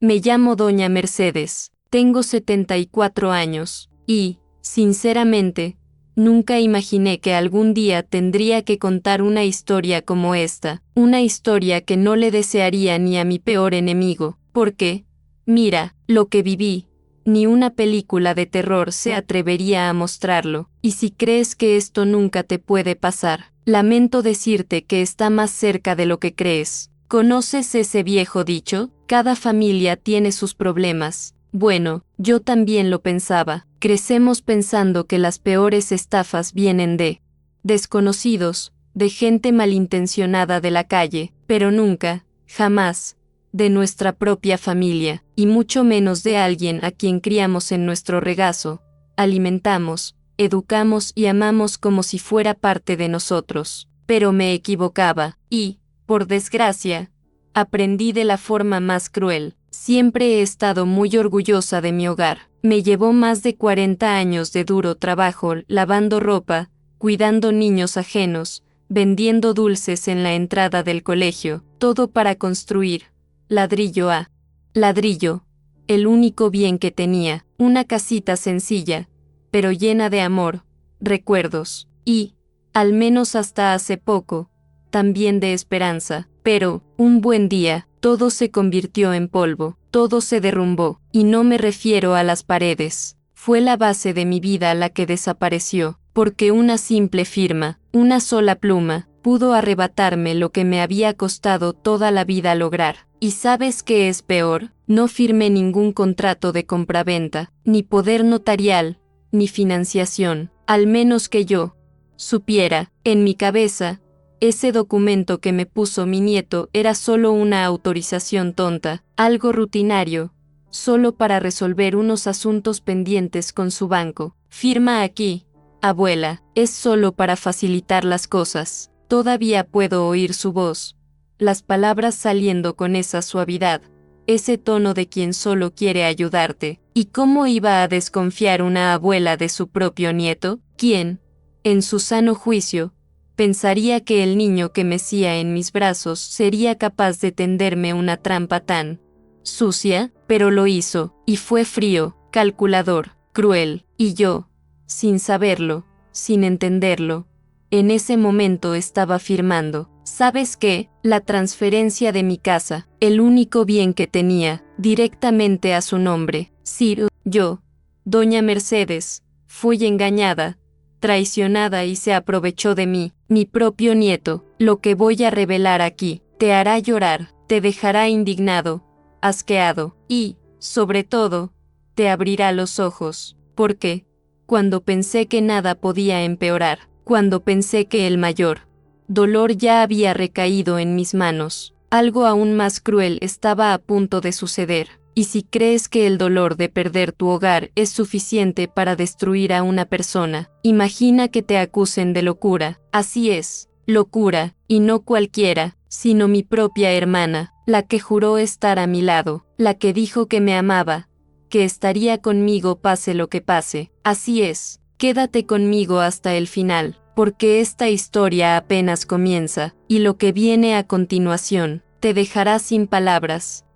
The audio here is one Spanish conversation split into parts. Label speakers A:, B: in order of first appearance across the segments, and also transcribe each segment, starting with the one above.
A: Me llamo Doña Mercedes, tengo 74 años, y, sinceramente, nunca imaginé que algún día tendría que contar una historia como esta, una historia que no le desearía ni a mi peor enemigo, porque, mira, lo que viví, ni una película de terror se atrevería a mostrarlo, y si crees que esto nunca te puede pasar, lamento decirte que está más cerca de lo que crees. ¿Conoces ese viejo dicho? Cada familia tiene sus problemas. Bueno, yo también lo pensaba. Crecemos pensando que las peores estafas vienen de desconocidos, de gente malintencionada de la calle, pero nunca, jamás, de nuestra propia familia, y mucho menos de alguien a quien criamos en nuestro regazo, alimentamos, educamos y amamos como si fuera parte de nosotros. Pero me equivocaba, y, por desgracia, aprendí de la forma más cruel. Siempre he estado muy orgullosa de mi hogar. Me llevó más de 40 años de duro trabajo lavando ropa, cuidando niños ajenos, vendiendo dulces en la entrada del colegio, todo para construir, ladrillo a ladrillo, el único bien que tenía, una casita sencilla, pero llena de amor, recuerdos, y, al menos hasta hace poco, también de esperanza. Pero, un buen día, todo se convirtió en polvo, todo se derrumbó, y no me refiero a las paredes. Fue la base de mi vida la que desapareció, porque una simple firma, una sola pluma, pudo arrebatarme lo que me había costado toda la vida lograr. ¿Y sabes qué es peor? No firmé ningún contrato de compraventa, ni poder notarial, ni financiación, al menos que yo supiera. En mi cabeza, ese documento que me puso mi nieto era solo una autorización tonta, algo rutinario, solo para resolver unos asuntos pendientes con su banco. Firma aquí, abuela, es solo para facilitar las cosas. Todavía puedo oír su voz, las palabras saliendo con esa suavidad, ese tono de quien solo quiere ayudarte. ¿Y cómo iba a desconfiar una abuela de su propio nieto? ¿Quién, en su sano juicio, pensaría que el niño que mecía en mis brazos sería capaz de tenderme una trampa tan sucia? Pero lo hizo, y fue frío, calculador, cruel, y yo, sin saberlo, sin entenderlo, en ese momento estaba firmando. ¿Sabes qué? La transferencia de mi casa, el único bien que tenía, directamente a su nombre. Sí, yo, Doña Mercedes, fui engañada, traicionada y se aprovechó de mí, mi propio nieto. Lo que voy a revelar aquí, te hará llorar, te dejará indignado, asqueado, y, sobre todo, te abrirá los ojos, porque, cuando pensé que nada podía empeorar, cuando pensé que el mayor dolor ya había recaído en mis manos, algo aún más cruel estaba a punto de suceder. Y si crees que el dolor de perder tu hogar es suficiente para destruir a una persona, imagina que te acusen de locura. Así es, locura, y no cualquiera, sino mi propia hermana, la que juró estar a mi lado, la que dijo que me amaba, que estaría conmigo pase lo que pase. Así es, quédate conmigo hasta el final, porque esta historia apenas comienza, y lo que viene a continuación, te dejará sin palabras.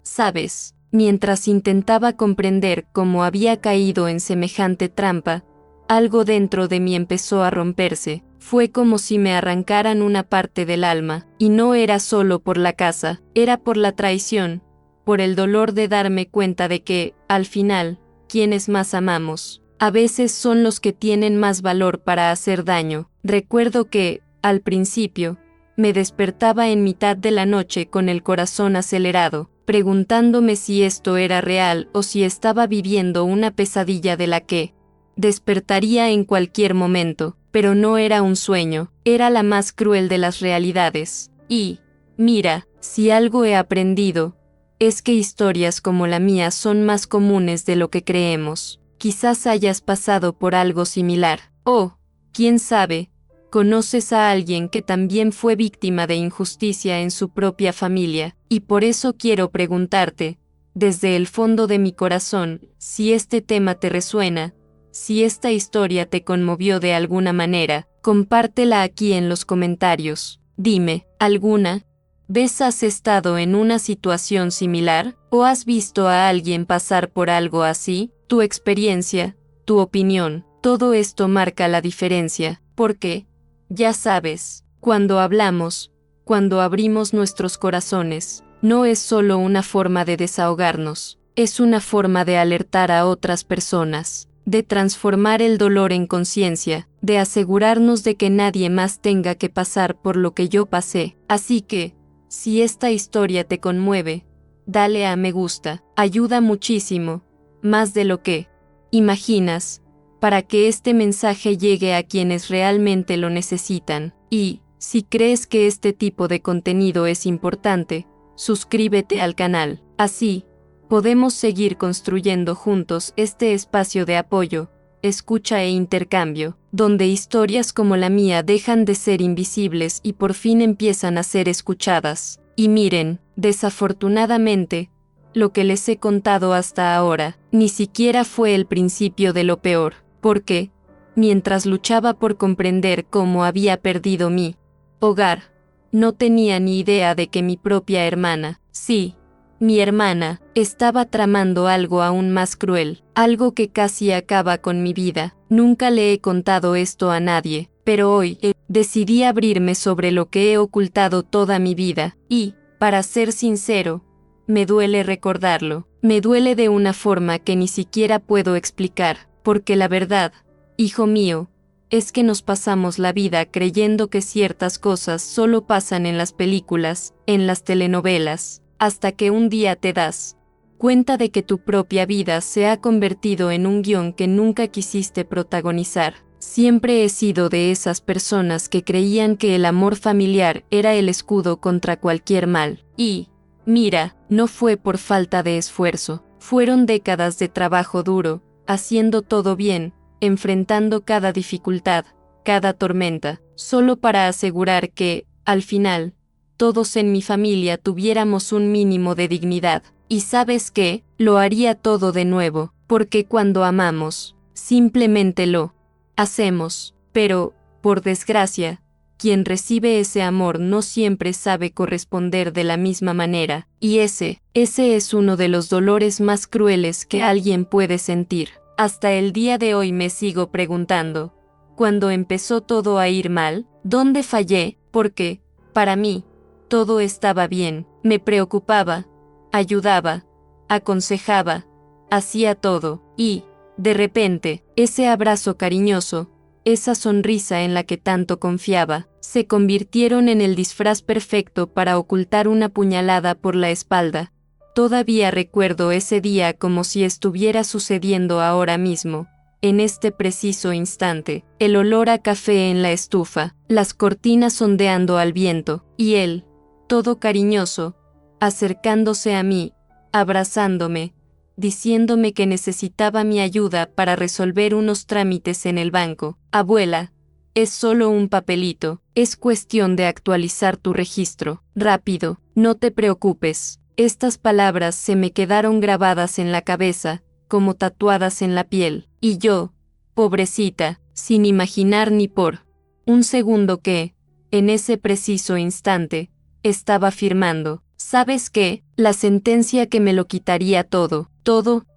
A: ¿Sabes? Mientras intentaba comprender cómo había caído en semejante trampa, algo dentro de mí empezó a romperse. Fue como si me arrancaran una parte del alma, y no era solo por la casa, era por la traición, por el dolor de darme cuenta de que, al final, quienes más amamos, a veces son los que tienen más valor para hacer daño. Recuerdo que, al principio, me despertaba en mitad de la noche con el corazón acelerado, preguntándome si esto era real o si estaba viviendo una pesadilla de la que despertaría en cualquier momento. Pero no era un sueño, era la más cruel de las realidades. Y, mira, si algo he aprendido, es que historias como la mía son más comunes de lo que creemos. Quizás hayas pasado por algo similar. O, quién sabe, conoces a alguien que también fue víctima de injusticia en su propia familia, y por eso quiero preguntarte, desde el fondo de mi corazón, si este tema te resuena, si esta historia te conmovió de alguna manera, compártela aquí en los comentarios. Dime, ¿alguna ¿Ves, has estado en una situación similar? ¿O has visto a alguien pasar por algo así? Tu experiencia, tu opinión, todo esto marca la diferencia, porque, ya sabes, cuando hablamos, cuando abrimos nuestros corazones, no es solo una forma de desahogarnos, es una forma de alertar a otras personas, de transformar el dolor en conciencia, de asegurarnos de que nadie más tenga que pasar por lo que yo pasé. Así que, si esta historia te conmueve, dale a me gusta, ayuda muchísimo, más de lo que imaginas, para que este mensaje llegue a quienes realmente lo necesitan. Y, si crees que este tipo de contenido es importante, suscríbete al canal. Así, podemos seguir construyendo juntos este espacio de apoyo, escucha e intercambio, donde historias como la mía dejan de ser invisibles y por fin empiezan a ser escuchadas. Y miren, desafortunadamente, lo que les he contado hasta ahora, ni siquiera fue el principio de lo peor, porque, mientras luchaba por comprender cómo había perdido mi hogar, no tenía ni idea de que mi propia hermana, sí, mi hermana, estaba tramando algo aún más cruel, algo que casi acaba con mi vida. Nunca le he contado esto a nadie, pero hoy decidí abrirme sobre lo que he ocultado toda mi vida, y, para ser sincero, me duele recordarlo, me duele de una forma que ni siquiera puedo explicar, porque la verdad, hijo mío, es que nos pasamos la vida creyendo que ciertas cosas solo pasan en las películas, en las telenovelas, hasta que un día te das cuenta de que tu propia vida se ha convertido en un guión que nunca quisiste protagonizar. Siempre he sido de esas personas que creían que el amor familiar era el escudo contra cualquier mal. Y, mira, no fue por falta de esfuerzo, fueron décadas de trabajo duro, haciendo todo bien, enfrentando cada dificultad, cada tormenta, solo para asegurar que, al final, todos en mi familia tuviéramos un mínimo de dignidad. Y ¿sabes qué? Lo haría todo de nuevo, porque cuando amamos, simplemente lo hacemos. Pero, por desgracia, quien recibe ese amor no siempre sabe corresponder de la misma manera, y ese es uno de los dolores más crueles que alguien puede sentir. Hasta el día de hoy me sigo preguntando, ¿cuándo empezó todo a ir mal? ¿Dónde fallé? Porque, para mí, todo estaba bien, me preocupaba, ayudaba, aconsejaba, hacía todo, y, de repente, ese abrazo cariñoso, esa sonrisa en la que tanto confiaba, se convirtieron en el disfraz perfecto para ocultar una puñalada por la espalda. Todavía recuerdo ese día como si estuviera sucediendo ahora mismo, en este preciso instante, el olor a café en la estufa, las cortinas ondeando al viento, y él, todo cariñoso, acercándose a mí, abrazándome, diciéndome que necesitaba mi ayuda para resolver unos trámites en el banco. Abuela, es solo un papelito, es cuestión de actualizar tu registro. Rápido, no te preocupes. Estas palabras se me quedaron grabadas en la cabeza, como tatuadas en la piel, y yo, pobrecita, sin imaginar ni por un segundo que, en ese preciso instante, estaba firmando. ¿Sabes qué? La sentencia que me lo quitaría todo,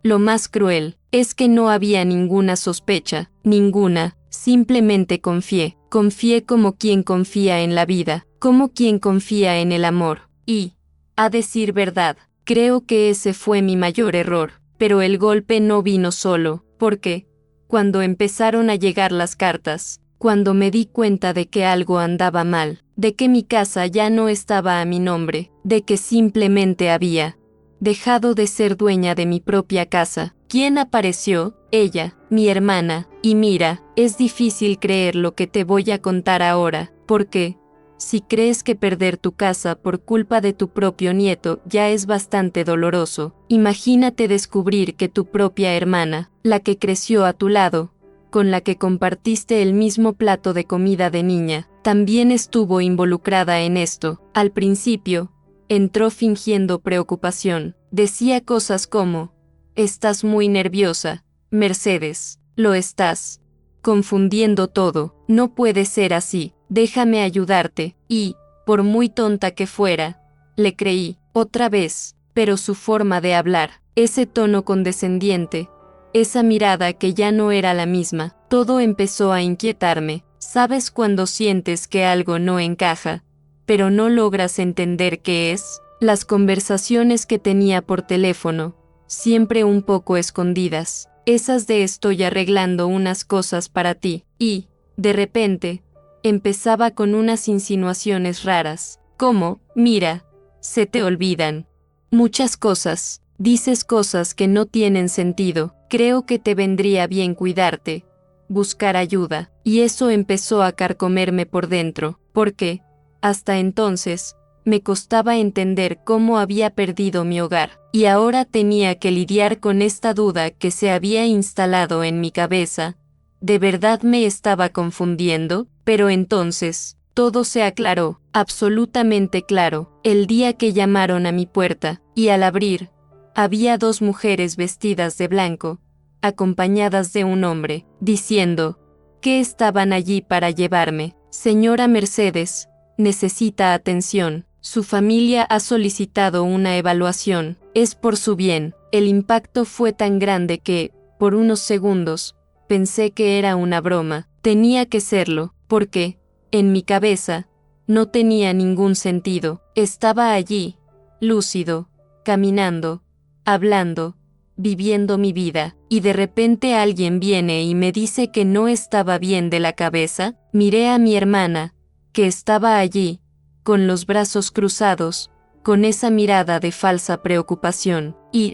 A: lo más cruel, es que no había ninguna sospecha, ninguna, simplemente confié como quien confía en la vida, como quien confía en el amor, y, a decir verdad, creo que ese fue mi mayor error, pero el golpe no vino solo, porque, cuando empezaron a llegar las cartas, cuando me di cuenta de que algo andaba mal, de que mi casa ya no estaba a mi nombre, de que simplemente había dejado de ser dueña de mi propia casa. ¿Quién apareció? Ella, mi hermana, y mira, es difícil creer lo que te voy a contar ahora, porque, si crees que perder tu casa por culpa de tu propio nieto ya es bastante doloroso, imagínate descubrir que tu propia hermana, la que creció a tu lado, con la que compartiste el mismo plato de comida de niña, también estuvo involucrada en esto. Al principio, entró fingiendo preocupación. Decía cosas como, «Estás muy nerviosa, Mercedes, lo estás confundiendo todo, no puede ser así, déjame ayudarte», y, por muy tonta que fuera, Le creí, otra vez, pero su forma de hablar, ese tono condescendiente, esa mirada que ya no era la misma, todo empezó a inquietarme. ¿Sabes cuando sientes que algo no encaja, pero no logras entender qué es? Las conversaciones que tenía por teléfono, siempre un poco escondidas, esas de estoy arreglando unas cosas para ti, y, de repente, empezaba con unas insinuaciones raras, como, mira, se te olvidan muchas cosas, dices cosas que no tienen sentido, creo que te vendría bien cuidarte, buscar ayuda, y eso empezó a carcomerme por dentro, porque, hasta entonces, me costaba entender cómo había perdido mi hogar, y ahora tenía que lidiar con esta duda que se había instalado en mi cabeza. ¿De verdad me estaba confundiendo? Pero entonces, todo se aclaró, absolutamente claro, el día que llamaron a mi puerta, y al abrir, había dos mujeres vestidas de blanco, acompañadas de un hombre, diciendo que estaban allí para llevarme. Señora Mercedes, necesita atención. Su familia ha solicitado una evaluación. Es por su bien. El impacto fue tan grande que, por unos segundos, pensé que era una broma. Tenía que serlo, porque, en mi cabeza, no tenía ningún sentido. Estaba allí, lúcido, caminando, hablando, viviendo mi vida, y de repente alguien viene y me dice que no estaba bien de la cabeza. Miré a mi hermana, que estaba allí, con los brazos cruzados, con esa mirada de falsa preocupación, y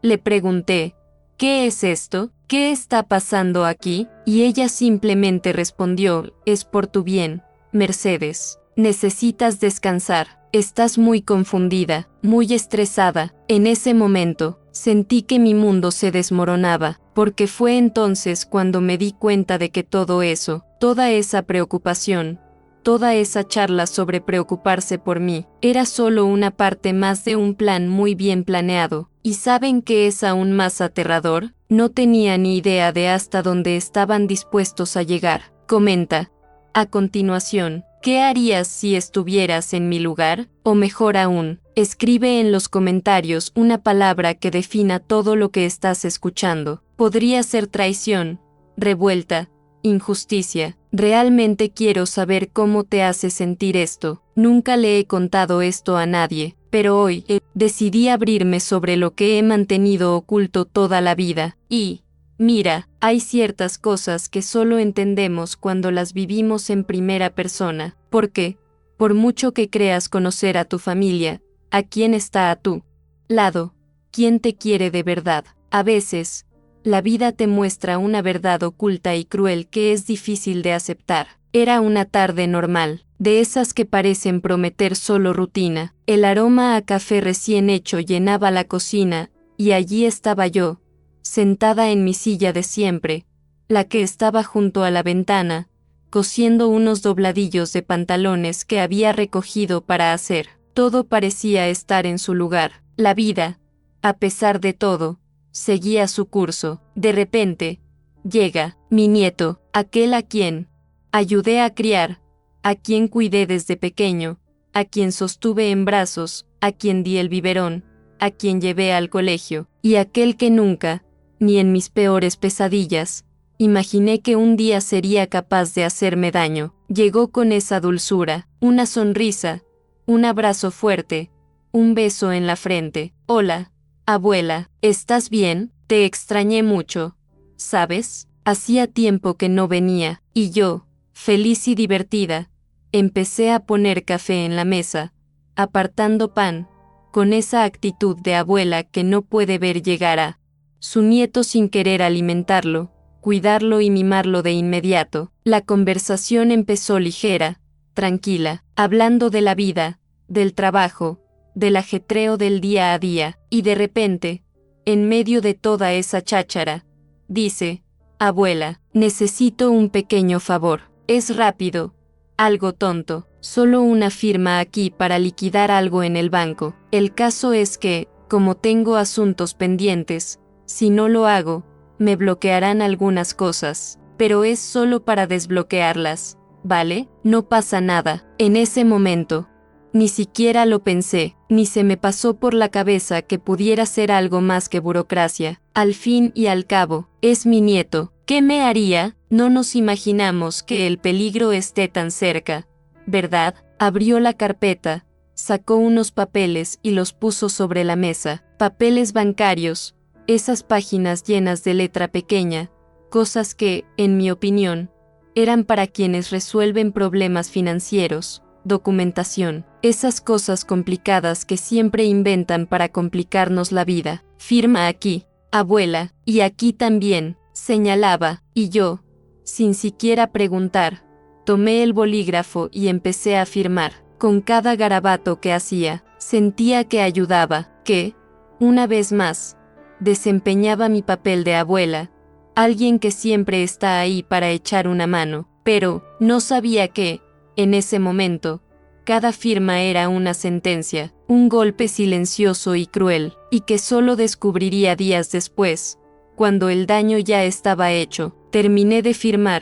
A: le pregunté, ¿qué es esto? ¿Qué está pasando aquí? Y ella simplemente respondió, es por tu bien, Mercedes. Necesitas descansar. Estás muy confundida, muy estresada. En ese momento, sentí que mi mundo se desmoronaba, porque fue entonces cuando me di cuenta de que todo eso, toda esa preocupación, toda esa charla sobre preocuparse por mí, era solo una parte más de un plan muy bien planeado. ¿Y saben qué es aún más aterrador? No tenía ni idea de hasta dónde estaban dispuestos a llegar. Comenta. A continuación, ¿qué harías si estuvieras en mi lugar? O mejor aún, escribe en los comentarios una palabra que defina todo lo que estás escuchando. Podría ser traición, revuelta, injusticia. Realmente quiero saber cómo te hace sentir esto. Nunca le he contado esto a nadie, pero hoy decidí abrirme sobre lo que he mantenido oculto toda la vida. Y, mira, hay ciertas cosas que solo entendemos cuando las vivimos en primera persona, porque, por mucho que creas conocer a tu familia, a quién está a tu lado, quién te quiere de verdad, a veces, la vida te muestra una verdad oculta y cruel que es difícil de aceptar. Era una tarde normal, de esas que parecen prometer solo rutina. El aroma a café recién hecho llenaba la cocina, y allí estaba yo, sentada en mi silla de siempre, la que estaba junto a la ventana, cosiendo unos dobladillos de pantalones que había recogido para hacer. Todo parecía estar en su lugar. La vida, a pesar de todo, seguía su curso. De repente, llega mi nieto, aquel a quien ayudé a criar, a quien cuidé desde pequeño, a quien sostuve en brazos, a quien di el biberón, a quien llevé al colegio, y aquel que nunca, ni en mis peores pesadillas, imaginé que un día sería capaz de hacerme daño. Llegó con esa dulzura, una sonrisa, un abrazo fuerte, un beso en la frente. Hola, abuela, ¿estás bien? Te extrañé mucho, ¿sabes? Hacía tiempo que no venía, y yo, feliz y divertida, empecé a poner café en la mesa, apartando pan, con esa actitud de abuela que no puede ver llegar a su nieto sin querer alimentarlo, cuidarlo y mimarlo de inmediato. La conversación empezó ligera, tranquila, hablando de la vida, del trabajo, del ajetreo del día a día, y de repente, en medio de toda esa cháchara, dice, abuela, necesito un pequeño favor. Es rápido, algo tonto, solo una firma aquí para liquidar algo en el banco. El caso es que, como tengo asuntos pendientes, si no lo hago, me bloquearán algunas cosas, pero es solo para desbloquearlas, ¿vale? No pasa nada. En ese momento, Ni siquiera lo pensé, ni se me pasó por la cabeza que pudiera ser algo más que burocracia. Al fin y al cabo, es mi nieto. ¿Qué me haría? No nos imaginamos que el peligro esté tan cerca, ¿verdad? Abrió la carpeta, sacó unos papeles y los puso sobre la mesa. Papeles bancarios, esas páginas llenas de letra pequeña, cosas que, en mi opinión, eran para quienes resuelven problemas financieros. Documentación, esas cosas complicadas que siempre inventan para complicarnos la vida. Firma aquí, abuela, y aquí también, señalaba, y yo, sin siquiera preguntar, tomé el bolígrafo y empecé a firmar. Con cada garabato que hacía, sentía que ayudaba, que, una vez más, desempeñaba mi papel de abuela, alguien que siempre está ahí para echar una mano, pero no sabía que, en ese momento, cada firma era una sentencia, un golpe silencioso y cruel, y que solo descubriría días después, cuando el daño ya estaba hecho. Terminé de firmar.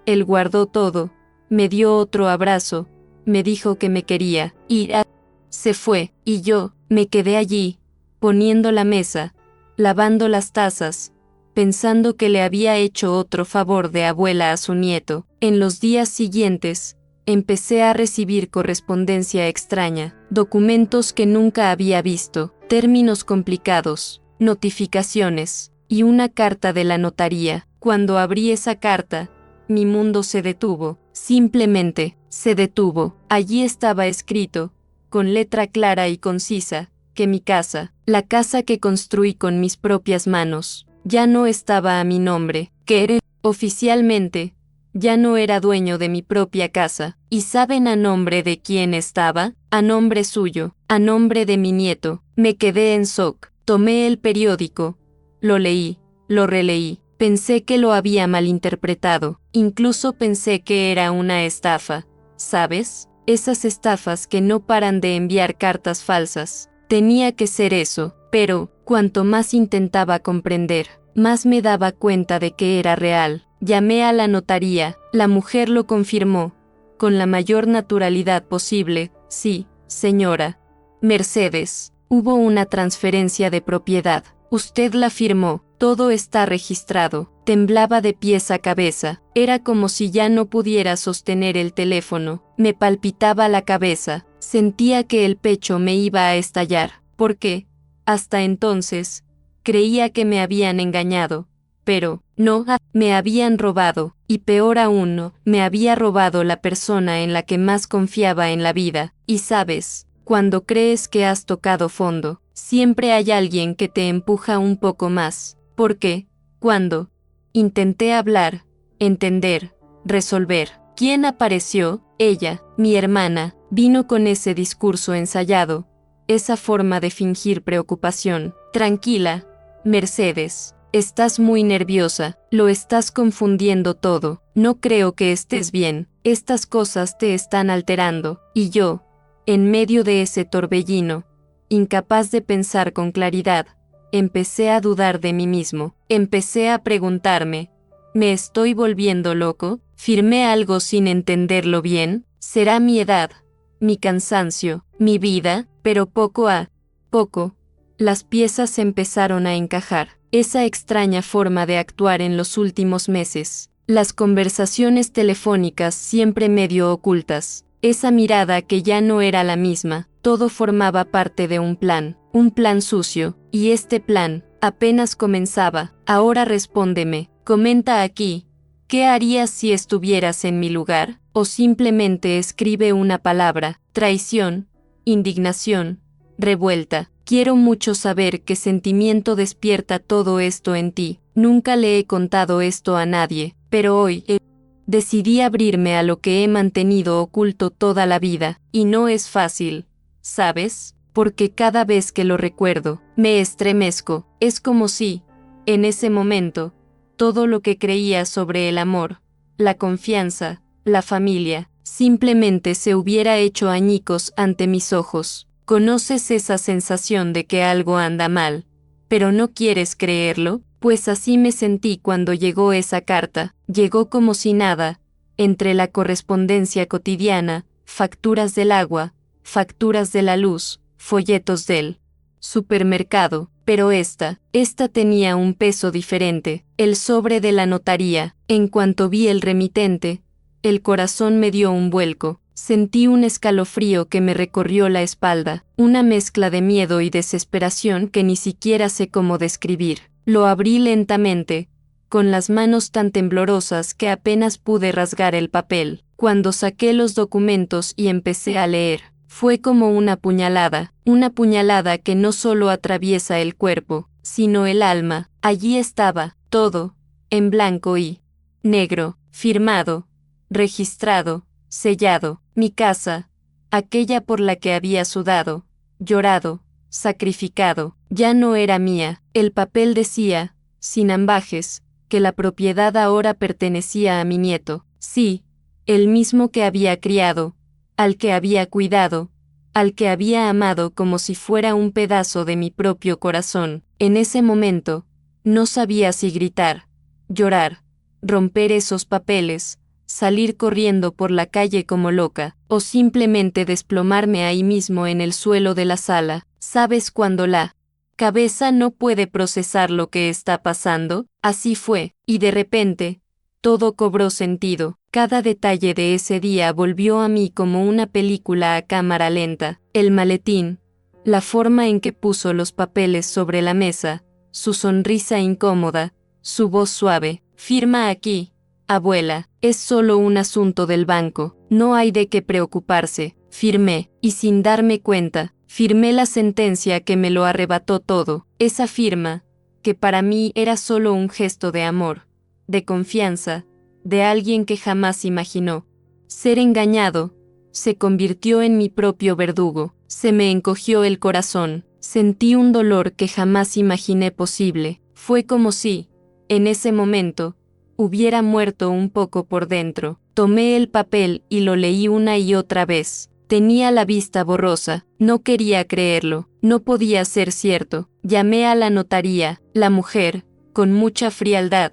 A: Él guardó todo, me dio otro abrazo, me dijo que me quería, y se fue, y yo me quedé allí, poniendo la mesa, lavando las tazas, pensando que le había hecho otro favor de abuela a su nieto. En los días siguientes, empecé a recibir correspondencia extraña, documentos que nunca había visto, términos complicados, notificaciones, y una carta de la notaría. Cuando abrí esa carta, mi mundo se detuvo, simplemente, se detuvo. Allí estaba escrito, con letra clara y concisa, que mi casa, la casa que construí con mis propias manos, ya no estaba a mi nombre, que era, oficialmente, ya no era dueño de mi propia casa. ¿Y saben a nombre de quién estaba? A nombre suyo, a nombre de mi nieto. Me quedé en shock. Tomé el periódico, lo leí, lo releí. Pensé que lo había malinterpretado. Incluso pensé que era una estafa. ¿Sabes? Esas estafas que no paran de enviar cartas falsas. Tenía que ser eso, pero, cuanto más intentaba comprender, más me daba cuenta de que era real. Llamé a la notaría, la mujer lo confirmó, con la mayor naturalidad posible. Sí, señora Mercedes, hubo una transferencia de propiedad. Usted la firmó, todo está registrado. Temblaba de pies a cabeza, era como si ya no pudiera sostener el teléfono. Me palpitaba la cabeza, sentía que el pecho me iba a estallar, porque, hasta entonces, creía que me habían engañado. Pero, no, me habían robado, y peor aún, no, me había robado la persona en la que más confiaba en la vida. Y sabes, cuando crees que has tocado fondo, siempre hay alguien que te empuja un poco más. Porque, cuando intenté hablar, entender, resolver, ¿quién apareció? Ella, mi hermana, vino con ese discurso ensayado, esa forma de fingir preocupación. Tranquila, Mercedes. Estás muy nerviosa, lo estás confundiendo todo, no creo que estés bien, estas cosas te están alterando. Y yo, en medio de ese torbellino, incapaz de pensar con claridad, empecé a dudar de mí mismo, empecé a preguntarme, ¿me estoy volviendo loco? ¿Firmé algo sin entenderlo bien? ¿Será mi edad, mi cansancio, mi vida? Pero poco a poco, las piezas empezaron a encajar. Esa extraña forma de actuar en los últimos meses, las conversaciones telefónicas siempre medio ocultas, esa mirada que ya no era la misma, todo formaba parte de un plan sucio, y este plan apenas comenzaba. Ahora respóndeme, comenta aquí, ¿qué harías si estuvieras en mi lugar? O simplemente escribe una palabra: traición, indignación, revuelta. Quiero mucho saber qué sentimiento despierta todo esto en ti. Nunca le he contado esto a nadie, pero hoy decidí abrirme a lo que he mantenido oculto toda la vida, y no es fácil, ¿sabes? Porque cada vez que lo recuerdo, me estremezco. Es como si, en ese momento, todo lo que creía sobre el amor, la confianza, la familia, simplemente se hubiera hecho añicos ante mis ojos. ¿Conoces esa sensación de que algo anda mal, pero no quieres creerlo? Pues así me sentí cuando llegó esa carta. Llegó como si nada, entre la correspondencia cotidiana, facturas del agua, facturas de la luz, folletos del supermercado, pero esta tenía un peso diferente, el sobre de la notaría. En cuanto vi el remitente, el corazón me dio un vuelco. Sentí un escalofrío que me recorrió la espalda, una mezcla de miedo y desesperación que ni siquiera sé cómo describir. Lo abrí lentamente, con las manos tan temblorosas que apenas pude rasgar el papel. Cuando saqué los documentos y empecé a leer, fue como una puñalada que no solo atraviesa el cuerpo, sino el alma. Allí estaba, todo, en blanco y negro, firmado, registrado, sellado. Mi casa, aquella por la que había sudado, llorado, sacrificado, ya no era mía. El papel decía, sin ambages, que la propiedad ahora pertenecía a mi nieto. Sí, el mismo que había criado, al que había cuidado, al que había amado como si fuera un pedazo de mi propio corazón. En ese momento, no sabía si gritar, llorar, romper esos papeles, salir corriendo por la calle como loca, o simplemente desplomarme ahí mismo en el suelo de la sala. ¿Sabes cuando la cabeza no puede procesar lo que está pasando? Así fue, y de repente, todo cobró sentido. Cada detalle de ese día volvió a mí como una película a cámara lenta. El maletín, la forma en que puso los papeles sobre la mesa, su sonrisa incómoda, su voz suave. Firma aquí, abuela, es solo un asunto del banco, no hay de qué preocuparse. Firmé, y sin darme cuenta, firmé la sentencia que me lo arrebató todo. Esa firma, que para mí era solo un gesto de amor, de confianza, de alguien que jamás imaginó ser engañado, se convirtió en mi propio verdugo. Se me encogió el corazón, sentí un dolor que jamás imaginé posible. Fue como si, en ese momento, hubiera muerto un poco por dentro. Tomé el papel y lo leí una y otra vez. Tenía la vista borrosa, no quería creerlo, no podía ser cierto. Llamé a la notaría, la mujer, con mucha frialdad,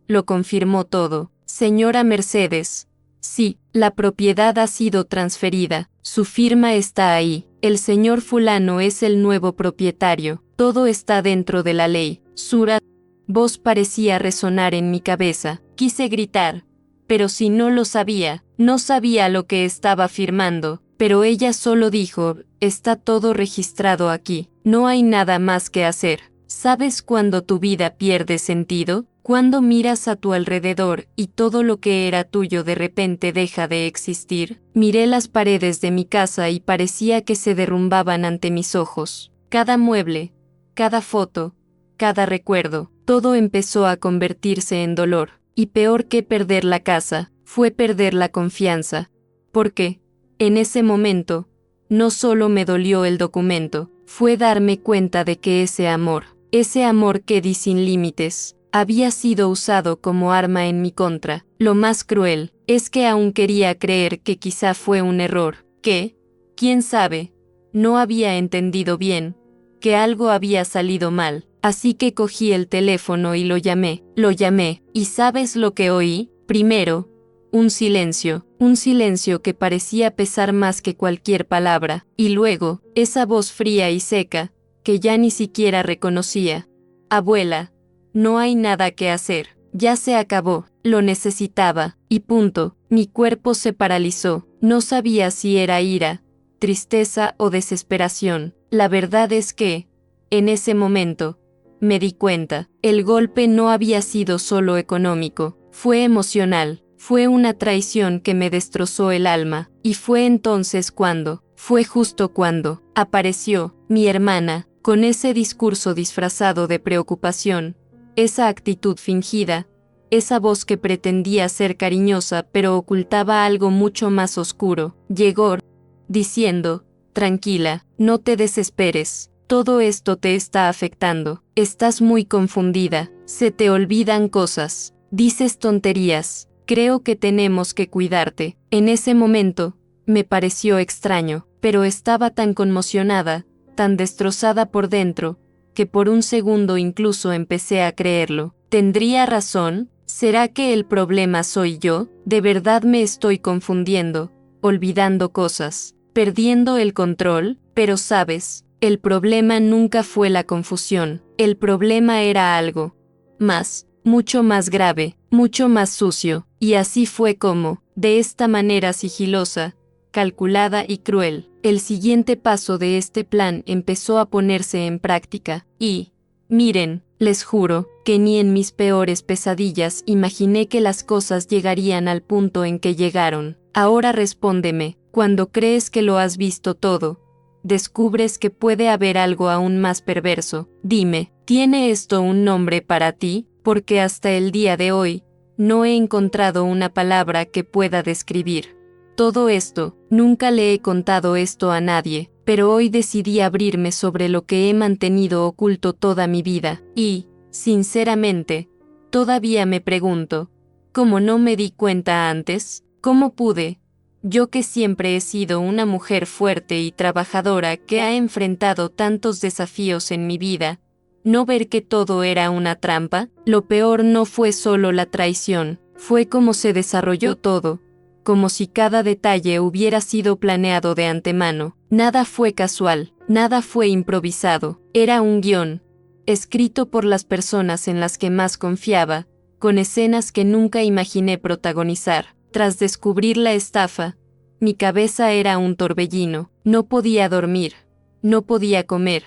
A: lo confirmó todo. Señora Mercedes, sí, la propiedad ha sido transferida, su firma está ahí, el señor fulano es el nuevo propietario, todo está dentro de la ley. Sura, voz parecía resonar en mi cabeza, quise gritar, pero si no lo sabía, no sabía lo que estaba firmando, pero ella solo dijo, está todo registrado aquí, no hay nada más que hacer. ¿Sabes cuándo tu vida pierde sentido? Cuando miras a tu alrededor y todo lo que era tuyo de repente deja de existir. Miré las paredes de mi casa y parecía que se derrumbaban ante mis ojos. Cada mueble, cada foto, cada recuerdo, todo empezó a convertirse en dolor. Y peor que perder la casa, fue perder la confianza. Porque, en ese momento, no solo me dolió el documento, fue darme cuenta de que ese amor que di sin límites, había sido usado como arma en mi contra. Lo más cruel es que aún quería creer que quizá fue un error, que, quién sabe, no había entendido bien, que algo había salido mal. Así que cogí el teléfono y lo llamé, ¿y sabes lo que oí? Primero, un silencio que parecía pesar más que cualquier palabra, y luego, esa voz fría y seca, que ya ni siquiera reconocía. Abuela, no hay nada que hacer, ya se acabó, lo necesitaba, y punto. Mi cuerpo se paralizó, no sabía si era ira, tristeza o desesperación. La verdad es que, en ese momento, me di cuenta, el golpe no había sido solo económico, fue emocional, fue una traición que me destrozó el alma, y fue justo cuando, apareció, mi hermana, con ese discurso disfrazado de preocupación, esa actitud fingida, esa voz que pretendía ser cariñosa pero ocultaba algo mucho más oscuro. Llegó, diciendo, tranquila, no te desesperes. Todo esto te está afectando, estás muy confundida, se te olvidan cosas, dices tonterías, creo que tenemos que cuidarte. En ese momento, me pareció extraño, pero estaba tan conmocionada, tan destrozada por dentro, que por un segundo incluso empecé a creerlo. ¿Tendría razón? ¿Será que el problema soy yo? ¿De verdad me estoy confundiendo, olvidando cosas? perdiendo el control, pero sabes, el problema nunca fue la confusión, el problema era algo más, mucho más grave, mucho más sucio, y así fue como, de esta manera sigilosa, calculada y cruel, el siguiente paso de este plan empezó a ponerse en práctica, y, miren, les juro, que ni en mis peores pesadillas imaginé que las cosas llegarían al punto en que llegaron. Ahora respóndeme, cuando crees que lo has visto todo, descubres que puede haber algo aún más perverso. Dime, ¿tiene esto un nombre para ti? Porque hasta el día de hoy, no he encontrado una palabra que pueda describir todo esto. Nunca le he contado esto a nadie, pero hoy decidí abrirme sobre lo que he mantenido oculto toda mi vida, y, sinceramente, todavía me pregunto, ¿cómo no me di cuenta antes? ¿Cómo pude? Yo que siempre he sido una mujer fuerte y trabajadora que ha enfrentado tantos desafíos en mi vida, ¿no ver que todo era una trampa? Lo peor no fue solo la traición, fue cómo se desarrolló todo, como si cada detalle hubiera sido planeado de antemano. Nada fue casual, nada fue improvisado, era un guión, escrito por las personas en las que más confiaba, con escenas que nunca imaginé protagonizar. Tras descubrir la estafa, mi cabeza era un torbellino, no podía dormir, no podía comer,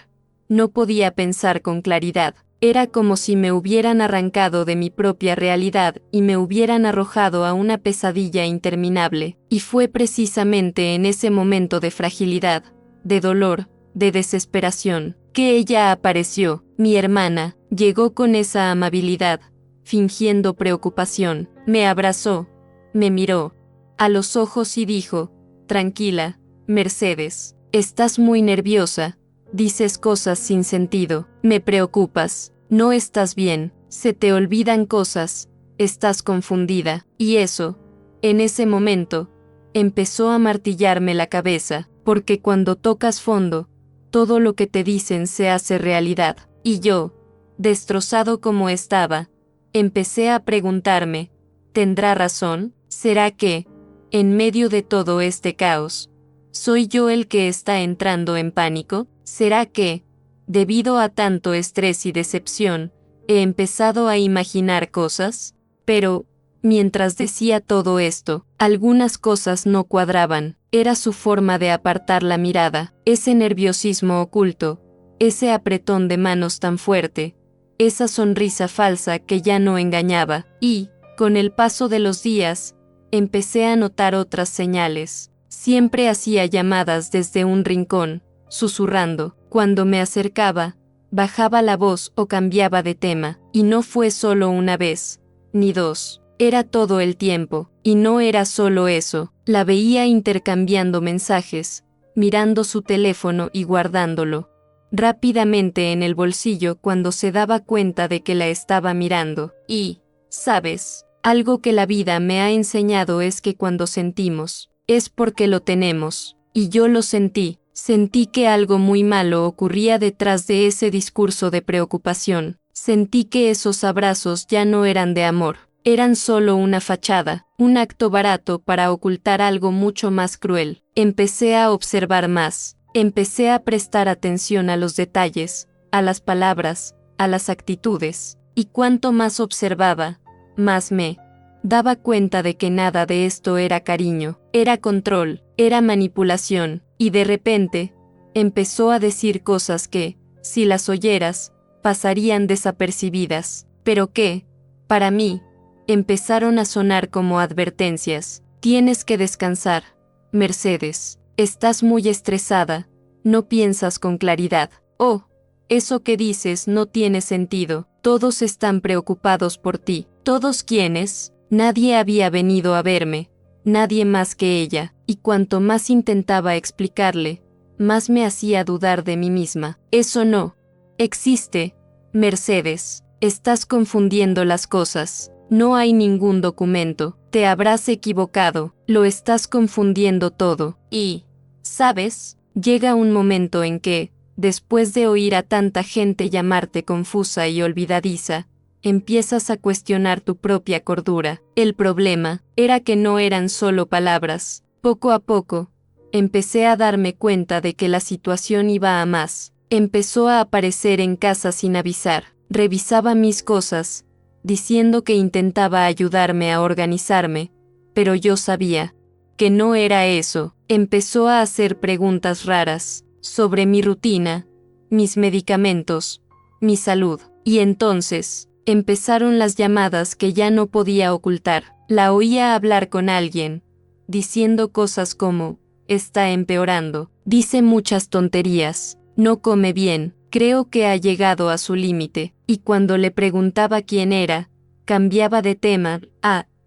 A: no podía pensar con claridad. Era como si me hubieran arrancado de mi propia realidad y me hubieran arrojado a una pesadilla interminable, y fue precisamente en ese momento de fragilidad, de dolor, de desesperación, que ella apareció. Mi hermana llegó con esa amabilidad, fingiendo preocupación, me abrazó, me miró a los ojos y dijo, tranquila, Mercedes, estás muy nerviosa, dices cosas sin sentido, me preocupas. No estás bien, se te olvidan cosas, estás confundida, y eso, en ese momento, empezó a martillarme la cabeza, porque cuando tocas fondo, todo lo que te dicen se hace realidad, y yo, destrozado como estaba, empecé a preguntarme, ¿tendrá razón? ¿Será que, en medio de todo este caos, soy yo el que está entrando en pánico? ¿Será que, debido a tanto estrés y decepción, he empezado a imaginar cosas? Pero, mientras decía todo esto, algunas cosas no cuadraban. Era su forma de apartar la mirada, ese nerviosismo oculto, ese apretón de manos tan fuerte, esa sonrisa falsa que ya no engañaba, y, con el paso de los días, empecé a notar otras señales. Siempre hacía llamadas desde un rincón, susurrando. Cuando me acercaba, bajaba la voz o cambiaba de tema, y no fue solo una vez, ni dos, era todo el tiempo, y no era solo eso, la veía intercambiando mensajes, mirando su teléfono y guardándolo rápidamente en el bolsillo cuando se daba cuenta de que la estaba mirando. Y, ¿sabes? Algo que la vida me ha enseñado es que cuando sentimos, es porque lo tenemos, y yo lo sentí. Sentí que algo muy malo ocurría detrás de ese discurso de preocupación. Sentí que esos abrazos ya no eran de amor, eran solo una fachada, un acto barato para ocultar algo mucho más cruel. Empecé a observar más, empecé a prestar atención a los detalles, a las palabras, a las actitudes, y cuanto más observaba, más me daba cuenta de que nada de esto era cariño, era control, era manipulación. Y de repente, empezó a decir cosas que, si las oyeras, pasarían desapercibidas, pero que, para mí, empezaron a sonar como advertencias. Tienes que descansar, Mercedes, estás muy estresada, no piensas con claridad. Oh, eso que dices no tiene sentido, todos están preocupados por ti. ¿Todos quiénes? Nadie había venido a verme. Nadie más que ella, y cuanto más intentaba explicarle, más me hacía dudar de mí misma. Eso no existe, Mercedes, estás confundiendo las cosas, no hay ningún documento, te habrás equivocado, lo estás confundiendo todo, y, ¿sabes? Llega un momento en que, después de oír a tanta gente llamarte confusa y olvidadiza, empiezas a cuestionar tu propia cordura. El problema era que no eran solo palabras. Poco a poco, empecé a darme cuenta de que la situación iba a más. Empezó a aparecer en casa sin avisar. Revisaba mis cosas, diciendo que intentaba ayudarme a organizarme, pero yo sabía que no era eso. Empezó a hacer preguntas raras sobre mi rutina, mis medicamentos, mi salud. Y entonces, empezaron las llamadas que ya no podía ocultar. La oía hablar con alguien, diciendo cosas como, está empeorando, dice muchas tonterías, no come bien, creo que ha llegado a su límite. Y cuando le preguntaba quién era, cambiaba de tema,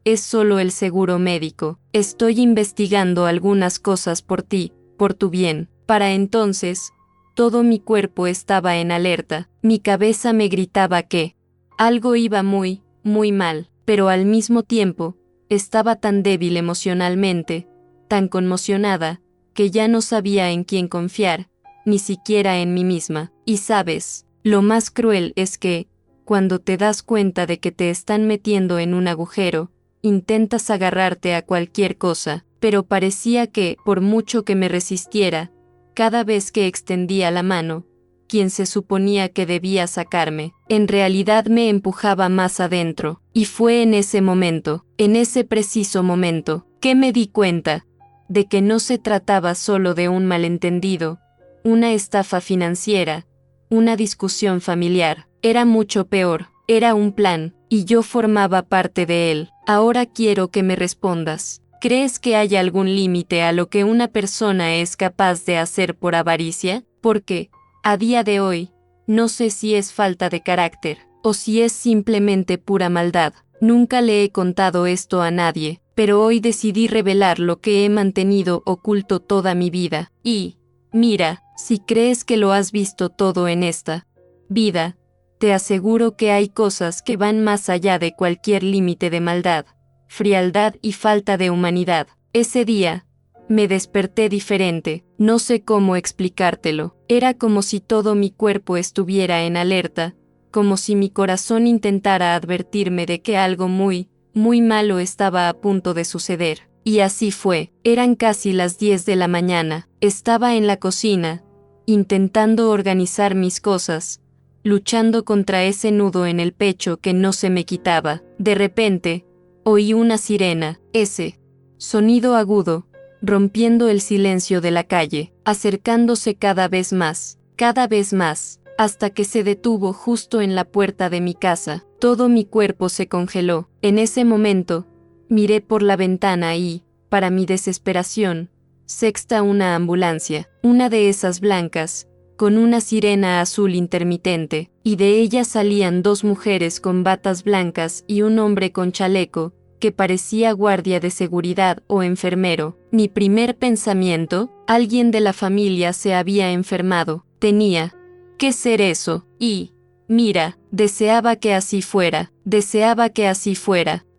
A: es solo el seguro médico, estoy investigando algunas cosas por ti, por tu bien. Para entonces, todo mi cuerpo estaba en alerta, mi cabeza me gritaba que algo iba muy, muy mal, pero al mismo tiempo, estaba tan débil emocionalmente, tan conmocionada, que ya no sabía en quién confiar, ni siquiera en mí misma. Y sabes, lo más cruel es que, cuando te das cuenta de que te están metiendo en un agujero, intentas agarrarte a cualquier cosa, pero parecía que, por mucho que me resistiera, cada vez que extendía la mano, quien se suponía que debía sacarme, en realidad me empujaba más adentro. Y fue en ese momento, en ese preciso momento, que me di cuenta de que no se trataba solo de un malentendido, una estafa financiera, una discusión familiar. Era mucho peor, era un plan, y yo formaba parte de él. Ahora quiero que me respondas. ¿Crees que hay algún límite a lo que una persona es capaz de hacer por avaricia? Porque, a día de hoy, no sé si es falta de carácter, o si es simplemente pura maldad. Nunca le he contado esto a nadie, pero hoy decidí revelar lo que he mantenido oculto toda mi vida. Y, mira, si crees que lo has visto todo en esta vida, te aseguro que hay cosas que van más allá de cualquier límite de maldad, frialdad y falta de humanidad. Ese día, me desperté diferente, no sé cómo explicártelo. Era como si todo mi cuerpo estuviera en alerta, como si mi corazón intentara advertirme de que algo muy, muy malo estaba a punto de suceder. Y así fue. Eran casi las 10 de la mañana. Estaba en la cocina, intentando organizar mis cosas, luchando contra ese nudo en el pecho que no se me quitaba. De repente, oí una sirena, ese sonido agudo, rompiendo el silencio de la calle, acercándose cada vez más, hasta que se detuvo justo en la puerta de mi casa. Todo mi cuerpo se congeló. En ese momento, miré por la ventana y, para mi desesperación, sexta una ambulancia, una de esas blancas, con una sirena azul intermitente, y de ella salían dos mujeres con batas blancas y un hombre con chaleco, que parecía guardia de seguridad o enfermero. Mi primer pensamiento, alguien de la familia se había enfermado, tenía que ser eso, y, mira, deseaba que así fuera,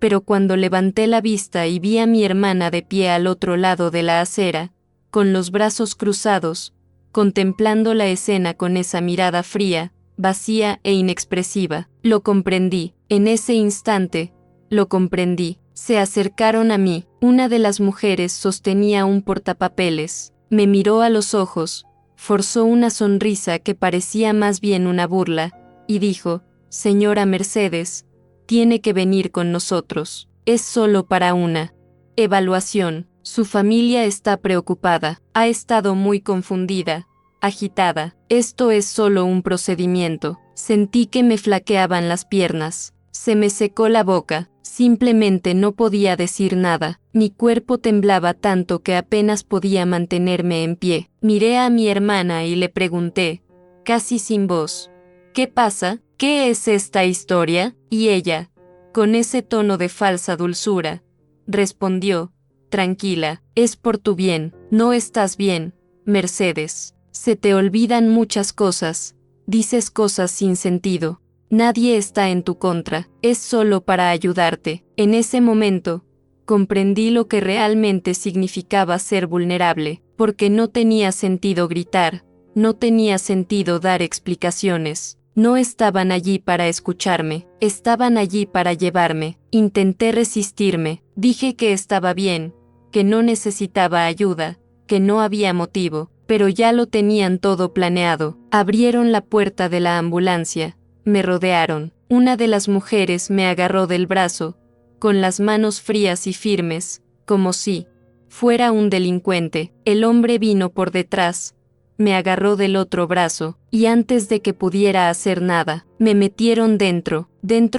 A: pero cuando levanté la vista y vi a mi hermana de pie al otro lado de la acera, con los brazos cruzados, contemplando la escena con esa mirada fría, vacía e inexpresiva, lo comprendí. En ese instante, lo comprendí. Se acercaron a mí. Una de las mujeres sostenía un portapapeles. Me miró a los ojos, forzó una sonrisa que parecía más bien una burla, y dijo, «Señora Mercedes, tiene que venir con nosotros. Es solo para una evaluación. Su familia está preocupada. Ha estado muy confundida, agitada. Esto es solo un procedimiento». Sentí que me flaqueaban las piernas. Se me secó la boca. Simplemente no podía decir nada. Mi cuerpo temblaba tanto que apenas podía mantenerme en pie. Miré a mi hermana y le pregunté, casi sin voz, «¿Qué pasa? ¿Qué es esta historia?» Y ella, con ese tono de falsa dulzura, respondió, «Tranquila, es por tu bien. No estás bien, Mercedes. Se te olvidan muchas cosas, dices cosas sin sentido. Nadie está en tu contra, es solo para ayudarte». En ese momento, comprendí lo que realmente significaba ser vulnerable, porque no tenía sentido gritar, no tenía sentido dar explicaciones. No estaban allí para escucharme, estaban allí para llevarme. Intenté resistirme, dije que estaba bien, que no necesitaba ayuda, que no había motivo, pero ya lo tenían todo planeado. Abrieron la puerta de la ambulancia, me rodearon. Una de las mujeres me agarró del brazo, con las manos frías y firmes, como si fuera un delincuente. El hombre vino por detrás, me agarró del otro brazo, y antes de que pudiera hacer nada, me metieron dentro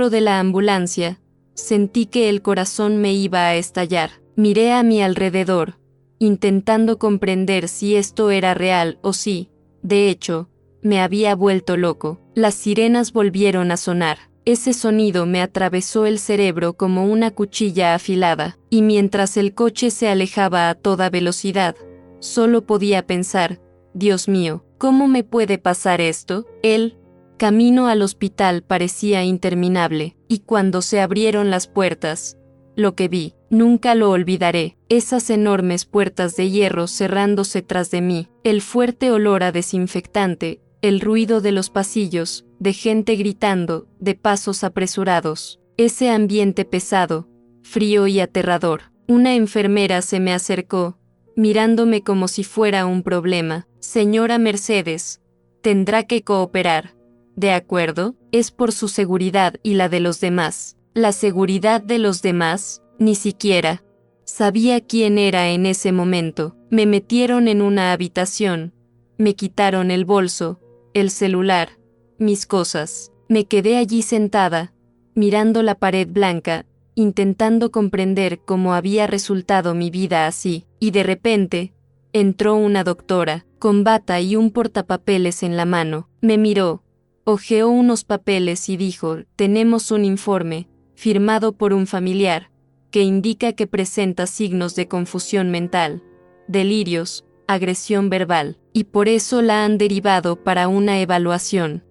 A: de la ambulancia. Sentí que el corazón me iba a estallar. Miré a mi alrededor, intentando comprender si esto era real o si, de hecho, me había vuelto loco. Las sirenas volvieron a sonar. Ese sonido me atravesó el cerebro como una cuchilla afilada, y mientras el coche se alejaba a toda velocidad, solo podía pensar, Dios mío, ¿cómo me puede pasar esto? El camino al hospital parecía interminable, y cuando se abrieron las puertas, lo que vi, nunca lo olvidaré, esas enormes puertas de hierro cerrándose tras de mí, el fuerte olor a desinfectante, el ruido de los pasillos, de gente gritando, de pasos apresurados, ese ambiente pesado, frío y aterrador. Una enfermera se me acercó, mirándome como si fuera un problema. Señora Mercedes, tendrá que cooperar. ¿De acuerdo? Es por su seguridad y la de los demás. La seguridad de los demás, ni siquiera sabía quién era en ese momento. Me metieron en una habitación, me quitaron el bolso, el celular, mis cosas. Me quedé allí sentada, mirando la pared blanca, intentando comprender cómo había resultado mi vida así, y de repente, entró una doctora, con bata y un portapapeles en la mano. Me miró, hojeó unos papeles y dijo, tenemos un informe, firmado por un familiar, que indica que presenta signos de confusión mental, delirios, agresión verbal, y por eso la han derivado para una evaluación.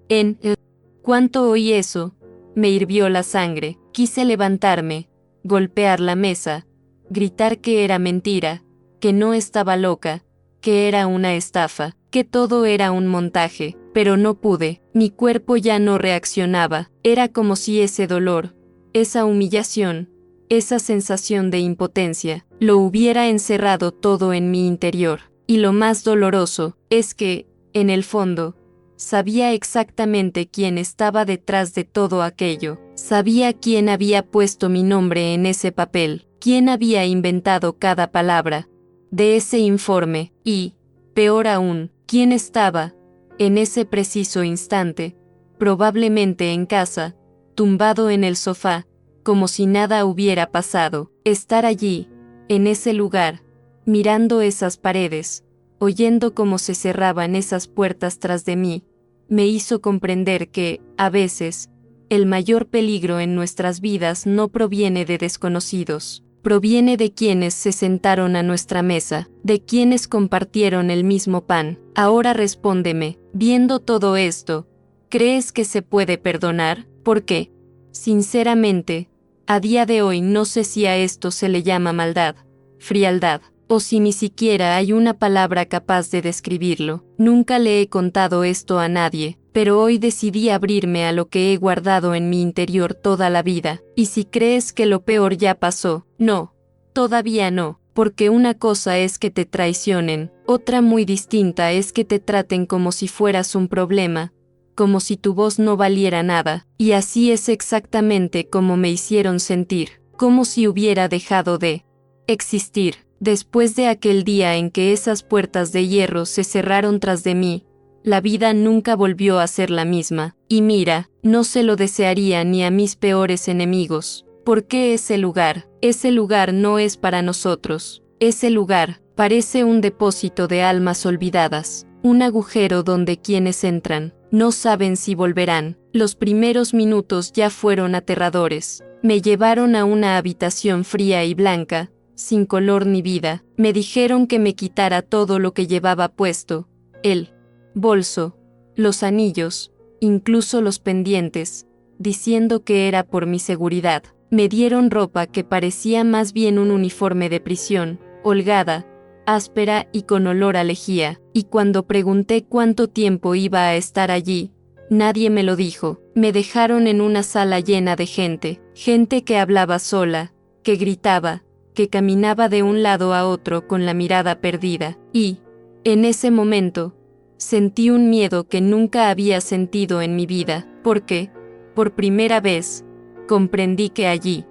A: Cuando oí eso, me hirvió la sangre, quise levantarme, golpear la mesa, gritar que era mentira, que no estaba loca, que era una estafa, que todo era un montaje, pero no pude, mi cuerpo ya no reaccionaba, era como si ese dolor, esa humillación, esa sensación de impotencia, lo hubiera encerrado todo en mi interior. Y lo más doloroso es que, en el fondo, sabía exactamente quién estaba detrás de todo aquello. Sabía quién había puesto mi nombre en ese papel, quién había inventado cada palabra de ese informe, y, peor aún, quién estaba, en ese preciso instante, probablemente en casa, tumbado en el sofá, como si nada hubiera pasado. Estar allí, en ese lugar, mirando esas paredes, oyendo cómo se cerraban esas puertas tras de mí, me hizo comprender que, a veces, el mayor peligro en nuestras vidas no proviene de desconocidos, proviene de quienes se sentaron a nuestra mesa, de quienes compartieron el mismo pan. Ahora respóndeme, viendo todo esto, ¿crees que se puede perdonar? ¿Por qué? Sinceramente, a día de hoy no sé si a esto se le llama maldad, frialdad, o si ni siquiera hay una palabra capaz de describirlo. Nunca le he contado esto a nadie, pero hoy decidí abrirme a lo que he guardado en mi interior toda la vida. Y si crees que lo peor ya pasó, no, todavía no, porque una cosa es que te traicionen, otra muy distinta es que te traten como si fueras un problema, como si tu voz no valiera nada, y así es exactamente como me hicieron sentir, como si hubiera dejado de existir. Después de aquel día en que esas puertas de hierro se cerraron tras de mí, la vida nunca volvió a ser la misma. Y mira, no se lo desearía ni a mis peores enemigos. ¿Por qué ese lugar? Ese lugar no es para nosotros. Ese lugar parece un depósito de almas olvidadas, un agujero donde quienes entran no saben si volverán. Los primeros minutos ya fueron aterradores. Me llevaron a una habitación fría y blanca, sin color ni vida. Me dijeron que me quitara todo lo que llevaba puesto, el bolso, los anillos, incluso los pendientes, diciendo que era por mi seguridad. Me dieron ropa que parecía más bien un uniforme de prisión, holgada, áspera y con olor a lejía, y cuando pregunté cuánto tiempo iba a estar allí, nadie me lo dijo. Me dejaron en una sala llena de gente, gente que hablaba sola, que gritaba, que caminaba de un lado a otro con la mirada perdida, y, en ese momento, sentí un miedo que nunca había sentido en mi vida, porque, por primera vez, comprendí que allí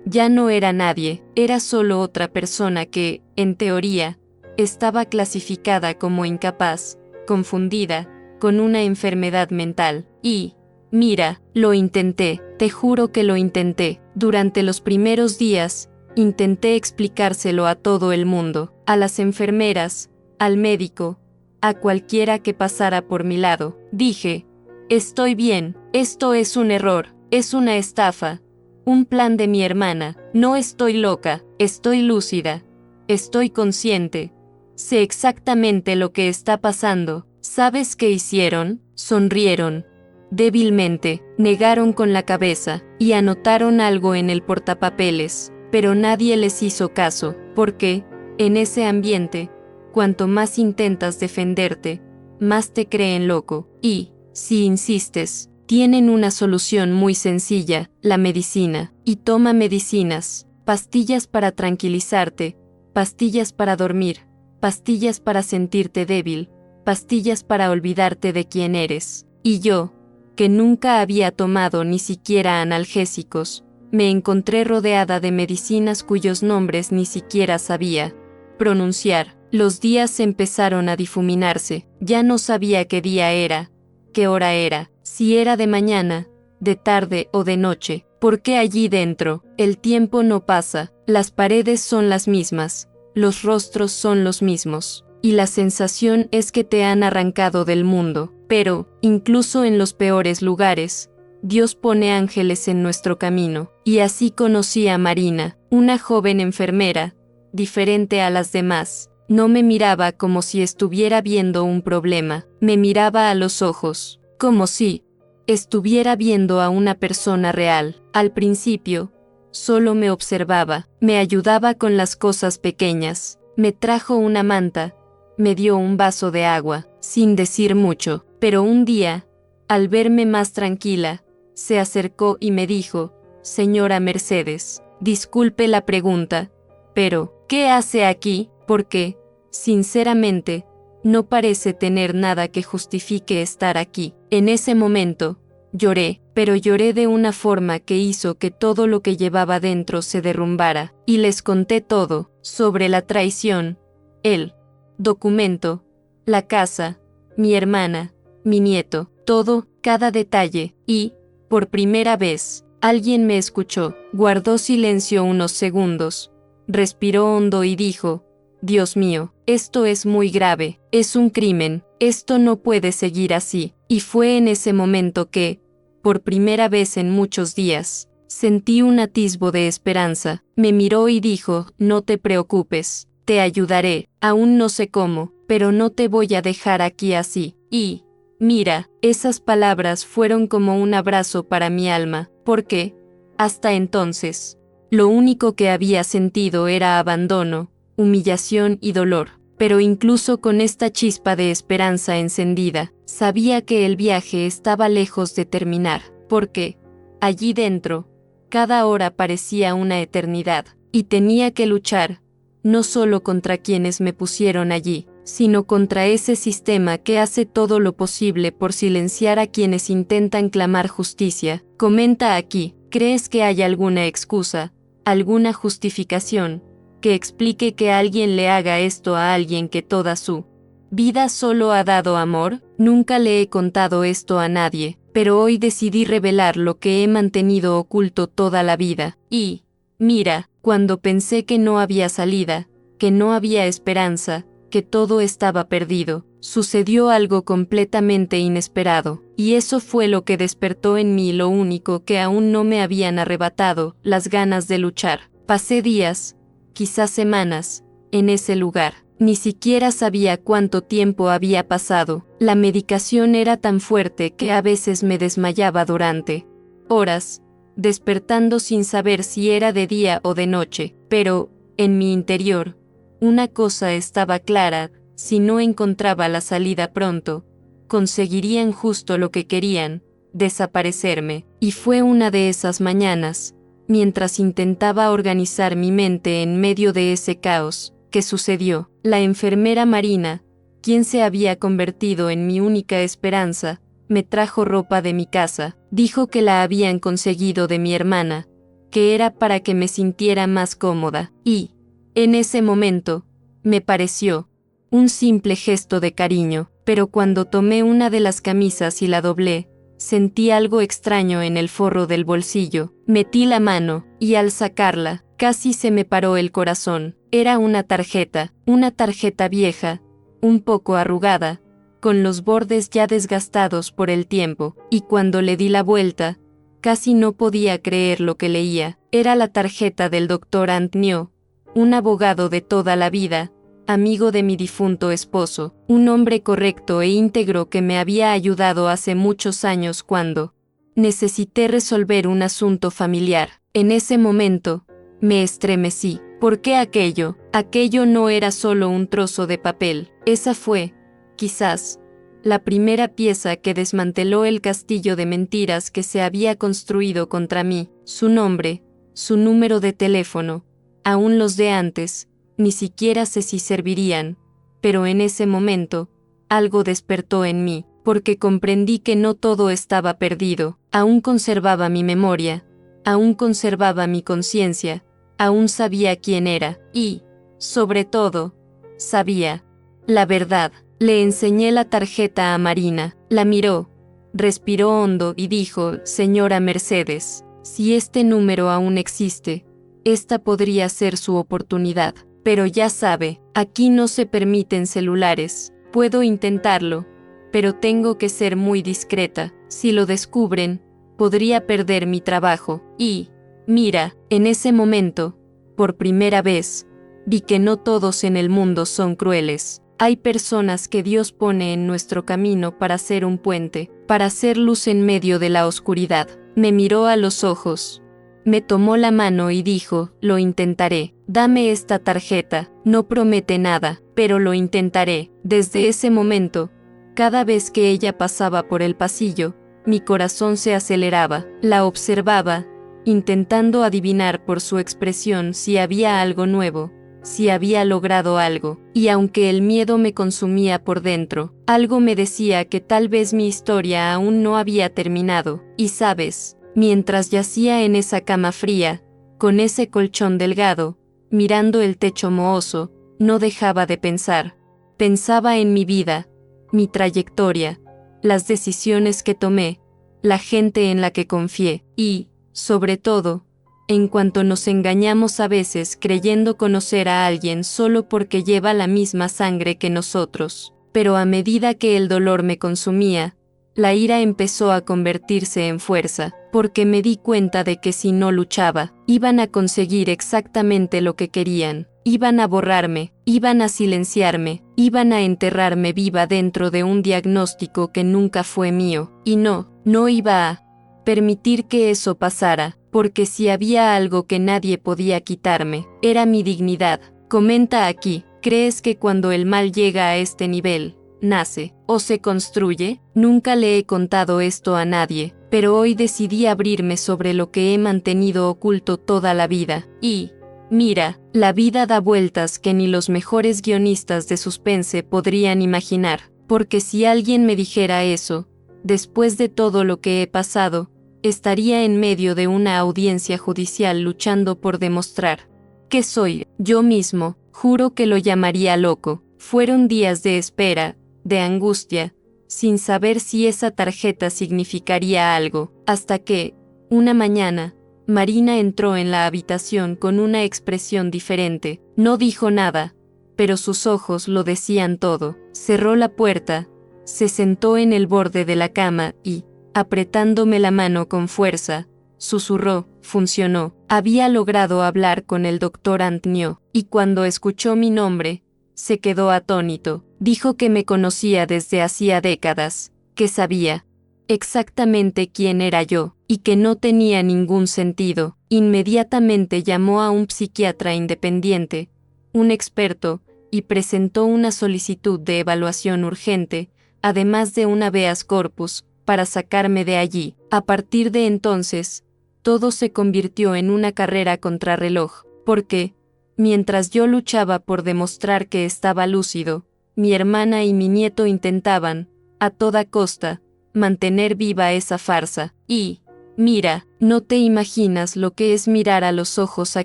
A: ya no era nadie, era solo otra persona que, en teoría, estaba clasificada como incapaz, confundida, con una enfermedad mental, y, mira, lo intenté, te juro que lo intenté. Durante los primeros días, intenté explicárselo a todo el mundo, a las enfermeras, al médico, a cualquiera que pasara por mi lado. Dije, estoy bien, esto es un error, es una estafa, un plan de mi hermana, no estoy loca, estoy lúcida, estoy consciente, sé exactamente lo que está pasando. ¿Sabes qué hicieron? Sonrieron débilmente, negaron con la cabeza, y anotaron algo en el portapapeles, pero nadie les hizo caso, porque, en ese ambiente, cuanto más intentas defenderte, más te creen loco, y, si insistes, tienen una solución muy sencilla, la medicina, y toma medicinas, pastillas para tranquilizarte, pastillas para dormir, pastillas para sentirte débil, pastillas para olvidarte de quién eres. Y yo, que nunca había tomado ni siquiera analgésicos, me encontré rodeada de medicinas cuyos nombres ni siquiera sabía pronunciar. Los días empezaron a difuminarse, ya no sabía qué día era, qué hora era, si era de mañana, de tarde o de noche, porque allí dentro, el tiempo no pasa, las paredes son las mismas, los rostros son los mismos, y la sensación es que te han arrancado del mundo. Pero, incluso en los peores lugares, Dios pone ángeles en nuestro camino, y así conocí a Marina, una joven enfermera, diferente a las demás. No me miraba como si estuviera viendo un problema, me miraba a los ojos, como si estuviera viendo a una persona real. Al principio, solo me observaba, me ayudaba con las cosas pequeñas, me trajo una manta, me dio un vaso de agua, sin decir mucho, pero un día, al verme más tranquila, se acercó y me dijo, señora Mercedes, disculpe la pregunta, pero, ¿qué hace aquí? Porque, sinceramente, no parece tener nada que justifique estar aquí. En ese momento, lloré, pero lloré de una forma que hizo que todo lo que llevaba dentro se derrumbara, y les conté todo, sobre la traición, el documento, la casa, mi hermana, mi nieto, todo, cada detalle, y, por primera vez, alguien me escuchó, guardó silencio unos segundos, respiró hondo y dijo, Dios mío, esto es muy grave, es un crimen, esto no puede seguir así, y fue en ese momento que, por primera vez en muchos días, sentí un atisbo de esperanza, me miró y dijo, no te preocupes, te ayudaré, aún no sé cómo, pero no te voy a dejar aquí así, y, mira, esas palabras fueron como un abrazo para mi alma, porque, hasta entonces, lo único que había sentido era abandono, humillación y dolor, pero incluso con esta chispa de esperanza encendida, sabía que el viaje estaba lejos de terminar, porque, allí dentro, cada hora parecía una eternidad, y tenía que luchar, no solo contra quienes me pusieron allí, sino contra ese sistema que hace todo lo posible por silenciar a quienes intentan clamar justicia. Comenta aquí, ¿crees que hay alguna excusa, alguna justificación, que explique que alguien le haga esto a alguien que toda su vida solo ha dado amor? Nunca le he contado esto a nadie, pero hoy decidí revelar lo que he mantenido oculto toda la vida. Y, mira, cuando pensé que no había salida, que no había esperanza, que todo estaba perdido, sucedió algo completamente inesperado, y eso fue lo que despertó en mí lo único que aún no me habían arrebatado, las ganas de luchar. Pasé días, quizás semanas, en ese lugar. Ni siquiera sabía cuánto tiempo había pasado. La medicación era tan fuerte que a veces me desmayaba durante horas, despertando sin saber si era de día o de noche. Pero, en mi interior, una cosa estaba clara, si no encontraba la salida pronto, conseguirían justo lo que querían, desaparecerme. Y fue una de esas mañanas, mientras intentaba organizar mi mente en medio de ese caos. ¿Qué sucedió? La enfermera Marina, quien se había convertido en mi única esperanza, me trajo ropa de mi casa. Dijo que la habían conseguido de mi hermana, que era para que me sintiera más cómoda, y, en ese momento, me pareció un simple gesto de cariño, pero cuando tomé una de las camisas y la doblé, sentí algo extraño en el forro del bolsillo. Metí la mano, y al sacarla, casi se me paró el corazón. Era una tarjeta vieja, un poco arrugada, con los bordes ya desgastados por el tiempo, y cuando le di la vuelta, casi no podía creer lo que leía. Era la tarjeta del doctor Antnio, un abogado de toda la vida, amigo de mi difunto esposo, un hombre correcto e íntegro que me había ayudado hace muchos años cuando necesité resolver un asunto familiar. En ese momento, me estremecí. ¿Por qué aquello? Aquello no era solo un trozo de papel. Esa fue, quizás, la primera pieza que desmanteló el castillo de mentiras que se había construido contra mí. Su nombre, su número de teléfono, aún los de antes, ni siquiera sé si servirían, pero en ese momento, algo despertó en mí, porque comprendí que no todo estaba perdido. Aún conservaba mi memoria, aún conservaba mi conciencia, aún sabía quién era, y, sobre todo, sabía la verdad. Le enseñé la tarjeta a Marina, la miró, respiró hondo y dijo: «Señora Mercedes, si este número aún existe, esta podría ser su oportunidad. Pero ya sabe, aquí no se permiten celulares. Puedo intentarlo, pero tengo que ser muy discreta. Si lo descubren, podría perder mi trabajo». Y, mira, en ese momento, por primera vez, vi que no todos en el mundo son crueles. Hay personas que Dios pone en nuestro camino para ser un puente, para hacer luz en medio de la oscuridad. Me miró a los ojos, me tomó la mano y dijo: «Lo intentaré. Dame esta tarjeta. No promete nada, pero lo intentaré». Desde ese momento, cada vez que ella pasaba por el pasillo, mi corazón se aceleraba. La observaba, intentando adivinar por su expresión si había algo nuevo, si había logrado algo, y aunque el miedo me consumía por dentro, algo me decía que tal vez mi historia aún no había terminado. Y sabes, mientras yacía en esa cama fría, con ese colchón delgado, mirando el techo mohoso, no dejaba de pensar. Pensaba en mi vida, mi trayectoria, las decisiones que tomé, la gente en la que confié, y, sobre todo, en cuanto nos engañamos a veces creyendo conocer a alguien solo porque lleva la misma sangre que nosotros. Pero a medida que el dolor me consumía, la ira empezó a convertirse en fuerza, porque me di cuenta de que si no luchaba, iban a conseguir exactamente lo que querían. Iban a borrarme, iban a silenciarme, iban a enterrarme viva dentro de un diagnóstico que nunca fue mío. Y no iba a permitir que eso pasara, porque si había algo que nadie podía quitarme, era mi dignidad. Comenta aquí, ¿crees que cuando el mal llega a este nivel, nace o se construye? Nunca le he contado esto a nadie, pero hoy decidí abrirme sobre lo que he mantenido oculto toda la vida. Y, mira, la vida da vueltas que ni los mejores guionistas de suspense podrían imaginar, porque si alguien me dijera eso, después de todo lo que he pasado, estaría en medio de una audiencia judicial luchando por demostrar que soy yo mismo. Juro que lo llamaría loco. Fueron días de espera, de angustia, sin saber si esa tarjeta significaría algo, hasta que, una mañana, Marina entró en la habitación con una expresión diferente. No dijo nada, pero sus ojos lo decían todo. Cerró la puerta, se sentó en el borde de la cama y, apretándome la mano con fuerza, susurró: «Funcionó». Había logrado hablar con el doctor Antnio, y cuando escuchó mi nombre, se quedó atónito. Dijo que me conocía desde hacía décadas, que sabía exactamente quién era yo, y que no tenía ningún sentido. Inmediatamente llamó a un psiquiatra independiente, un experto, y presentó una solicitud de evaluación urgente, además de un habeas corpus, para sacarme de allí. A partir de entonces, todo se convirtió en una carrera contrarreloj, porque, mientras yo luchaba por demostrar que estaba lúcido, mi hermana y mi nieto intentaban, a toda costa, mantener viva esa farsa. Y, mira, no te imaginas lo que es mirar a los ojos a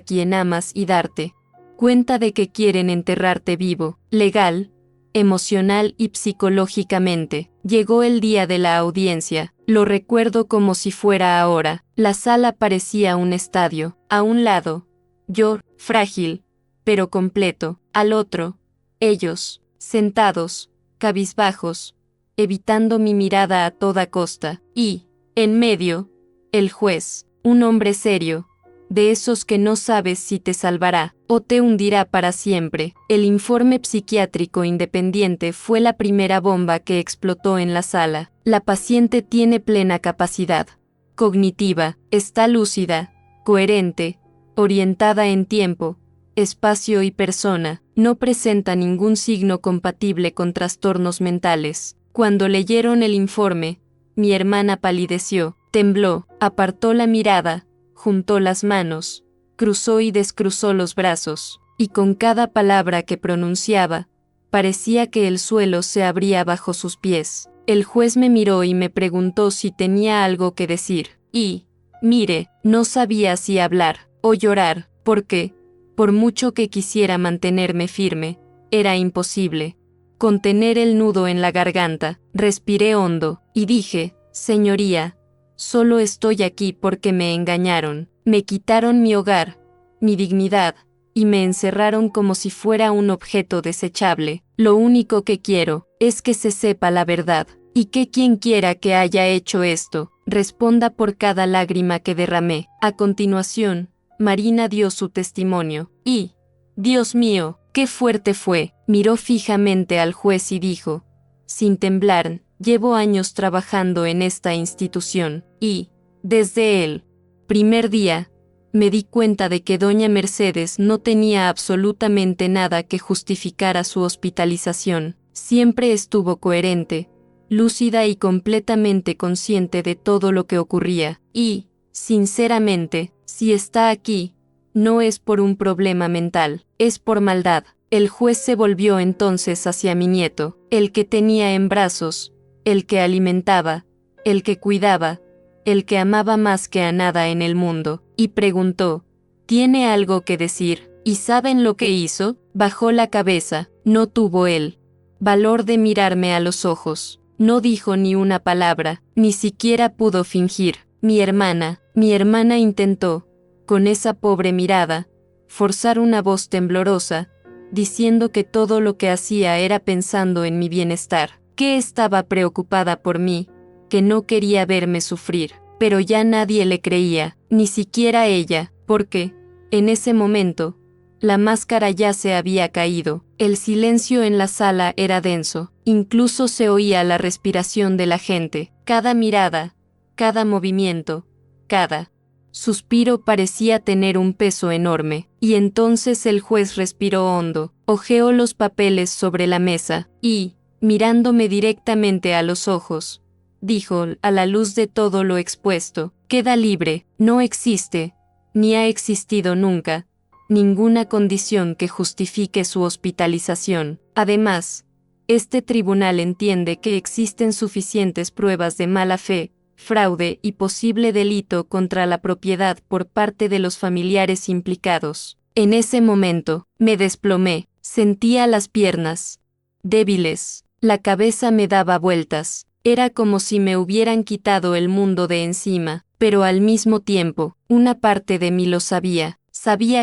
A: quien amas y darte cuenta de que quieren enterrarte vivo, legal, emocional y psicológicamente. Llegó el día de la audiencia, lo recuerdo como si fuera ahora. La sala parecía un estadio. A un lado, yo, frágil, pero completo. Al otro, ellos, sentados, cabizbajos, evitando mi mirada a toda costa. Y, en medio, el juez, un hombre serio, de esos que no sabes si te salvará o te hundirá para siempre. El informe psiquiátrico independiente fue la primera bomba que explotó en la sala. La paciente tiene plena capacidad cognitiva, está lúcida, coherente, orientada en tiempo, espacio y persona, no presenta ningún signo compatible con trastornos mentales. Cuando leyeron el informe, mi hermana palideció, tembló, apartó la mirada, juntó las manos, cruzó y descruzó los brazos, y con cada palabra que pronunciaba, parecía que el suelo se abría bajo sus pies. El juez me miró y me preguntó si tenía algo que decir, y, mire, no sabía si hablar o llorar, porque, por mucho que quisiera mantenerme firme, era imposible contener el nudo en la garganta. Respiré hondo, y dije, señoría, solo estoy aquí porque me engañaron, me quitaron mi hogar, mi dignidad, y me encerraron como si fuera un objeto desechable. Lo único que quiero es que se sepa la verdad, y que quien quiera que haya hecho esto, responda por cada lágrima que derramé. A continuación, Marina dio su testimonio, y, Dios mío, qué fuerte fue. Miró fijamente al juez y dijo, sin temblar, llevo años trabajando en esta institución, y, desde el primer día, me di cuenta de que doña Mercedes no tenía absolutamente nada que justificara su hospitalización. Siempre estuvo coherente, lúcida y completamente consciente de todo lo que ocurría, y, sinceramente, si está aquí, no es por un problema mental, es por maldad. El juez se volvió entonces hacia mi nieto, el que tenía en brazos, el que alimentaba, el que cuidaba, el que amaba más que a nada en el mundo, y preguntó, ¿tiene algo que decir? ¿Y saben lo que hizo? Bajó la cabeza, no tuvo él valor de mirarme a los ojos, no dijo ni una palabra, ni siquiera pudo fingir. Mi hermana intentó, con esa pobre mirada, forzar una voz temblorosa, diciendo que todo lo que hacía era pensando en mi bienestar, que estaba preocupada por mí, que no quería verme sufrir, pero ya nadie le creía, ni siquiera ella, porque, en ese momento, la máscara ya se había caído, el silencio en la sala era denso, incluso se oía la respiración de la gente, cada mirada, cada movimiento, cada suspiro parecía tener un peso enorme, y entonces el juez respiró hondo, hojeó los papeles sobre la mesa, y, mirándome directamente a los ojos, dijo, a la luz de todo lo expuesto, queda libre, no existe, ni ha existido nunca, ninguna condición que justifique su hospitalización. Además, este tribunal entiende que existen suficientes pruebas de mala fe, fraude y posible delito contra la propiedad por parte de los familiares implicados. En ese momento, me desplomé, sentía las piernas débiles, la cabeza me daba vueltas, era como si me hubieran quitado el mundo de encima, pero al mismo tiempo, una parte de mí lo sabía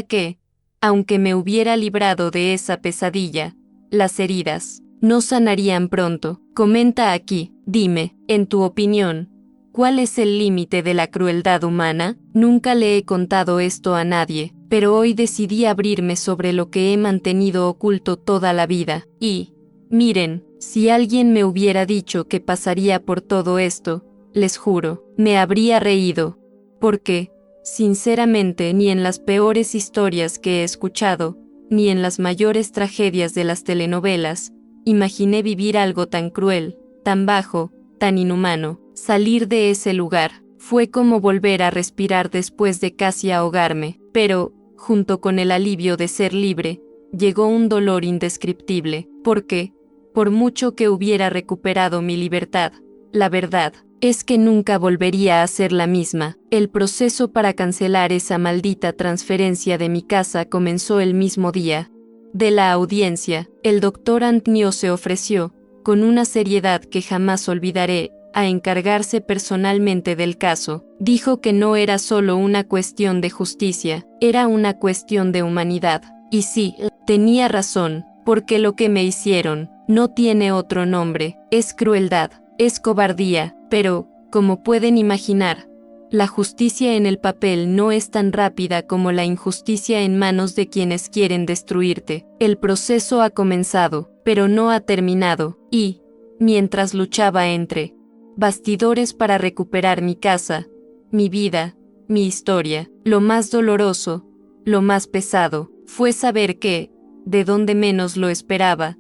A: que, aunque me hubiera librado de esa pesadilla, las heridas no sanarían pronto. Comenta aquí, dime, en tu opinión, ¿cuál es el límite de la crueldad humana? Nunca le he contado esto a nadie, pero hoy decidí abrirme sobre lo que he mantenido oculto toda la vida. Y, miren, si alguien me hubiera dicho que pasaría por todo esto, les juro, me habría reído. Porque, sinceramente, ni en las peores historias que he escuchado, ni en las mayores tragedias de las telenovelas, imaginé vivir algo tan cruel, tan bajo, tan inhumano. Salir de ese lugar, Fue como volver a respirar después de casi ahogarme, pero, junto con el alivio de ser libre, llegó un dolor indescriptible, porque, por mucho que hubiera recuperado mi libertad, la verdad es que nunca volvería a ser la misma. El proceso para cancelar esa maldita transferencia de mi casa comenzó el mismo día de la audiencia. El doctor Antnio se ofreció, con una seriedad que jamás olvidaré, a encargarse personalmente del caso. Dijo que no era solo una cuestión de justicia, era una cuestión de humanidad. Y sí, tenía razón, porque lo que me hicieron no tiene otro nombre, es crueldad, es cobardía, pero, como pueden imaginar, la justicia en el papel no es tan rápida como la injusticia en manos de quienes quieren destruirte. El proceso ha comenzado, pero no ha terminado, y, mientras luchaba entre bastidores para recuperar mi casa, mi vida, mi historia, lo más doloroso, lo más pesado, fue saber que, de donde menos lo esperaba,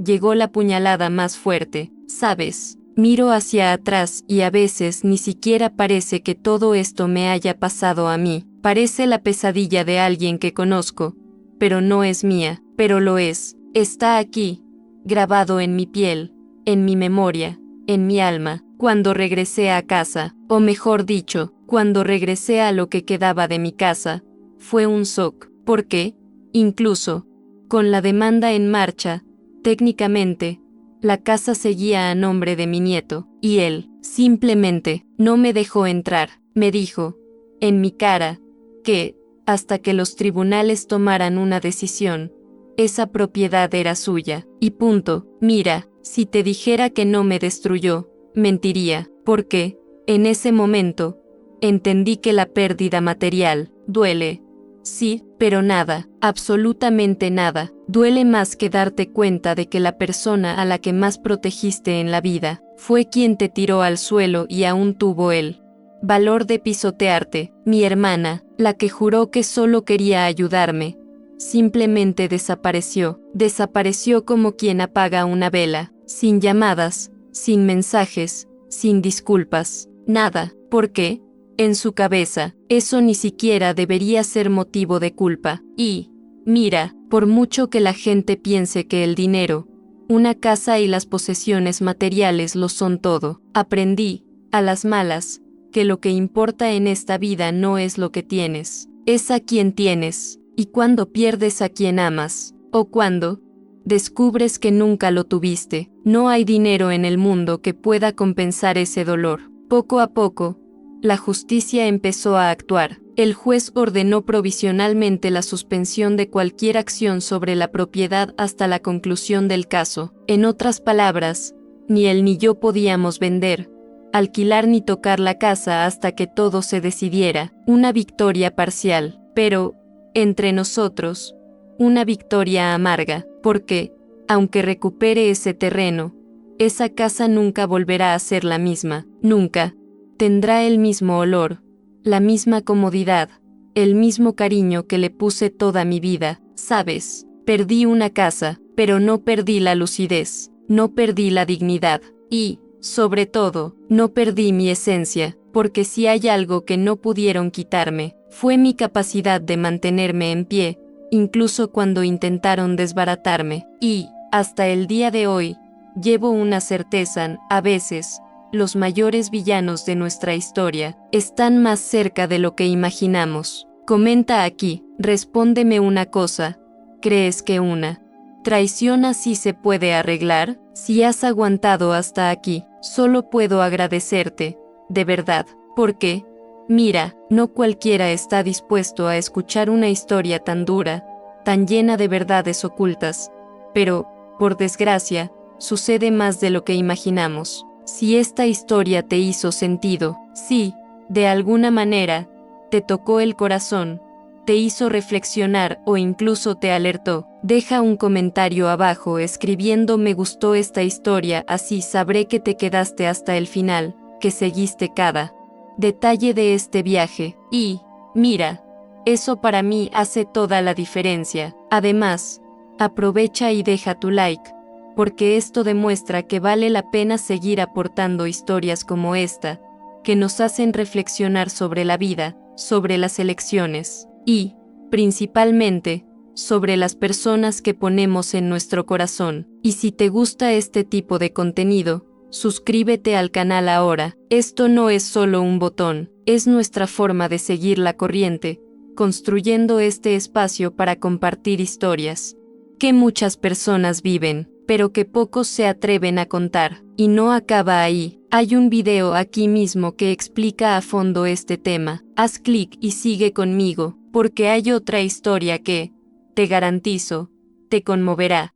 A: llegó la puñalada más fuerte. ¿Sabes? Miro hacia atrás y a veces ni siquiera parece que todo esto me haya pasado a mí. Parece la pesadilla de alguien que conozco, pero no es mía, pero lo es. Está aquí, grabado en mi piel, en mi memoria, en mi alma. Cuando regresé a casa, o mejor dicho, cuando regresé a lo que quedaba de mi casa, fue un shock, porque, incluso, con la demanda en marcha, técnicamente, la casa seguía a nombre de mi nieto, y él, simplemente, no me dejó entrar. Me dijo, en mi cara, que, hasta que los tribunales tomaran una decisión, esa propiedad era suya, y punto. Mira, si te dijera que no me destruyó, mentiría, porque, en ese momento, entendí que la pérdida material duele. Sí, pero nada, absolutamente nada, duele más que darte cuenta de que la persona a la que más protegiste en la vida fue quien te tiró al suelo y aún tuvo el valor de pisotearte. Mi hermana, la que juró que solo quería ayudarme, simplemente desapareció como quien apaga una vela, sin llamadas, sin mensajes, sin disculpas, nada. ¿Por qué? En su cabeza, eso ni siquiera debería ser motivo de culpa. Y, mira, por mucho que la gente piense que el dinero, una casa y las posesiones materiales lo son todo, aprendí, a las malas, que lo que importa en esta vida no es lo que tienes, es a quien tienes, y cuando pierdes a quien amas, o cuando descubres que nunca lo tuviste, no hay dinero en el mundo que pueda compensar ese dolor. Poco a poco, la justicia empezó a actuar. El juez ordenó provisionalmente la suspensión de cualquier acción sobre la propiedad hasta la conclusión del caso. En otras palabras, ni él ni yo podíamos vender, alquilar ni tocar la casa hasta que todo se decidiera. Una victoria parcial, pero, entre nosotros, una victoria amarga, porque, aunque recupere ese terreno, esa casa nunca volverá a ser la misma, nunca. Tendrá el mismo olor, la misma comodidad, el mismo cariño que le puse toda mi vida. Sabes, perdí una casa, pero no perdí la lucidez, no perdí la dignidad, y, sobre todo, no perdí mi esencia, porque si hay algo que no pudieron quitarme, fue mi capacidad de mantenerme en pie, incluso cuando intentaron desbaratarme, y, hasta el día de hoy, llevo una certeza. A veces, los mayores villanos de nuestra historia están más cerca de lo que imaginamos. Comenta aquí, respóndeme una cosa, ¿crees que una traición así se puede arreglar? Si has aguantado hasta aquí, solo puedo agradecerte, de verdad, porque, mira, no cualquiera está dispuesto a escuchar una historia tan dura, tan llena de verdades ocultas, pero, por desgracia, sucede más de lo que imaginamos. Si esta historia te hizo sentido, si, de alguna manera, te tocó el corazón, te hizo reflexionar o incluso te alertó, deja un comentario abajo escribiendo "me gustó esta historia", así sabré que te quedaste hasta el final, que seguiste cada detalle de este viaje. Y, mira, eso para mí hace toda la diferencia. Además, aprovecha y deja tu like, porque esto demuestra que vale la pena seguir aportando historias como esta, que nos hacen reflexionar sobre la vida, sobre las elecciones y, principalmente, sobre las personas que ponemos en nuestro corazón. Y si te gusta este tipo de contenido, suscríbete al canal ahora. Esto no es solo un botón, es nuestra forma de seguir la corriente, construyendo este espacio para compartir historias que muchas personas viven, pero que pocos se atreven a contar. Y no acaba ahí. Hay un video aquí mismo que explica a fondo este tema. Haz clic y sigue conmigo, porque hay otra historia que, te garantizo, te conmoverá.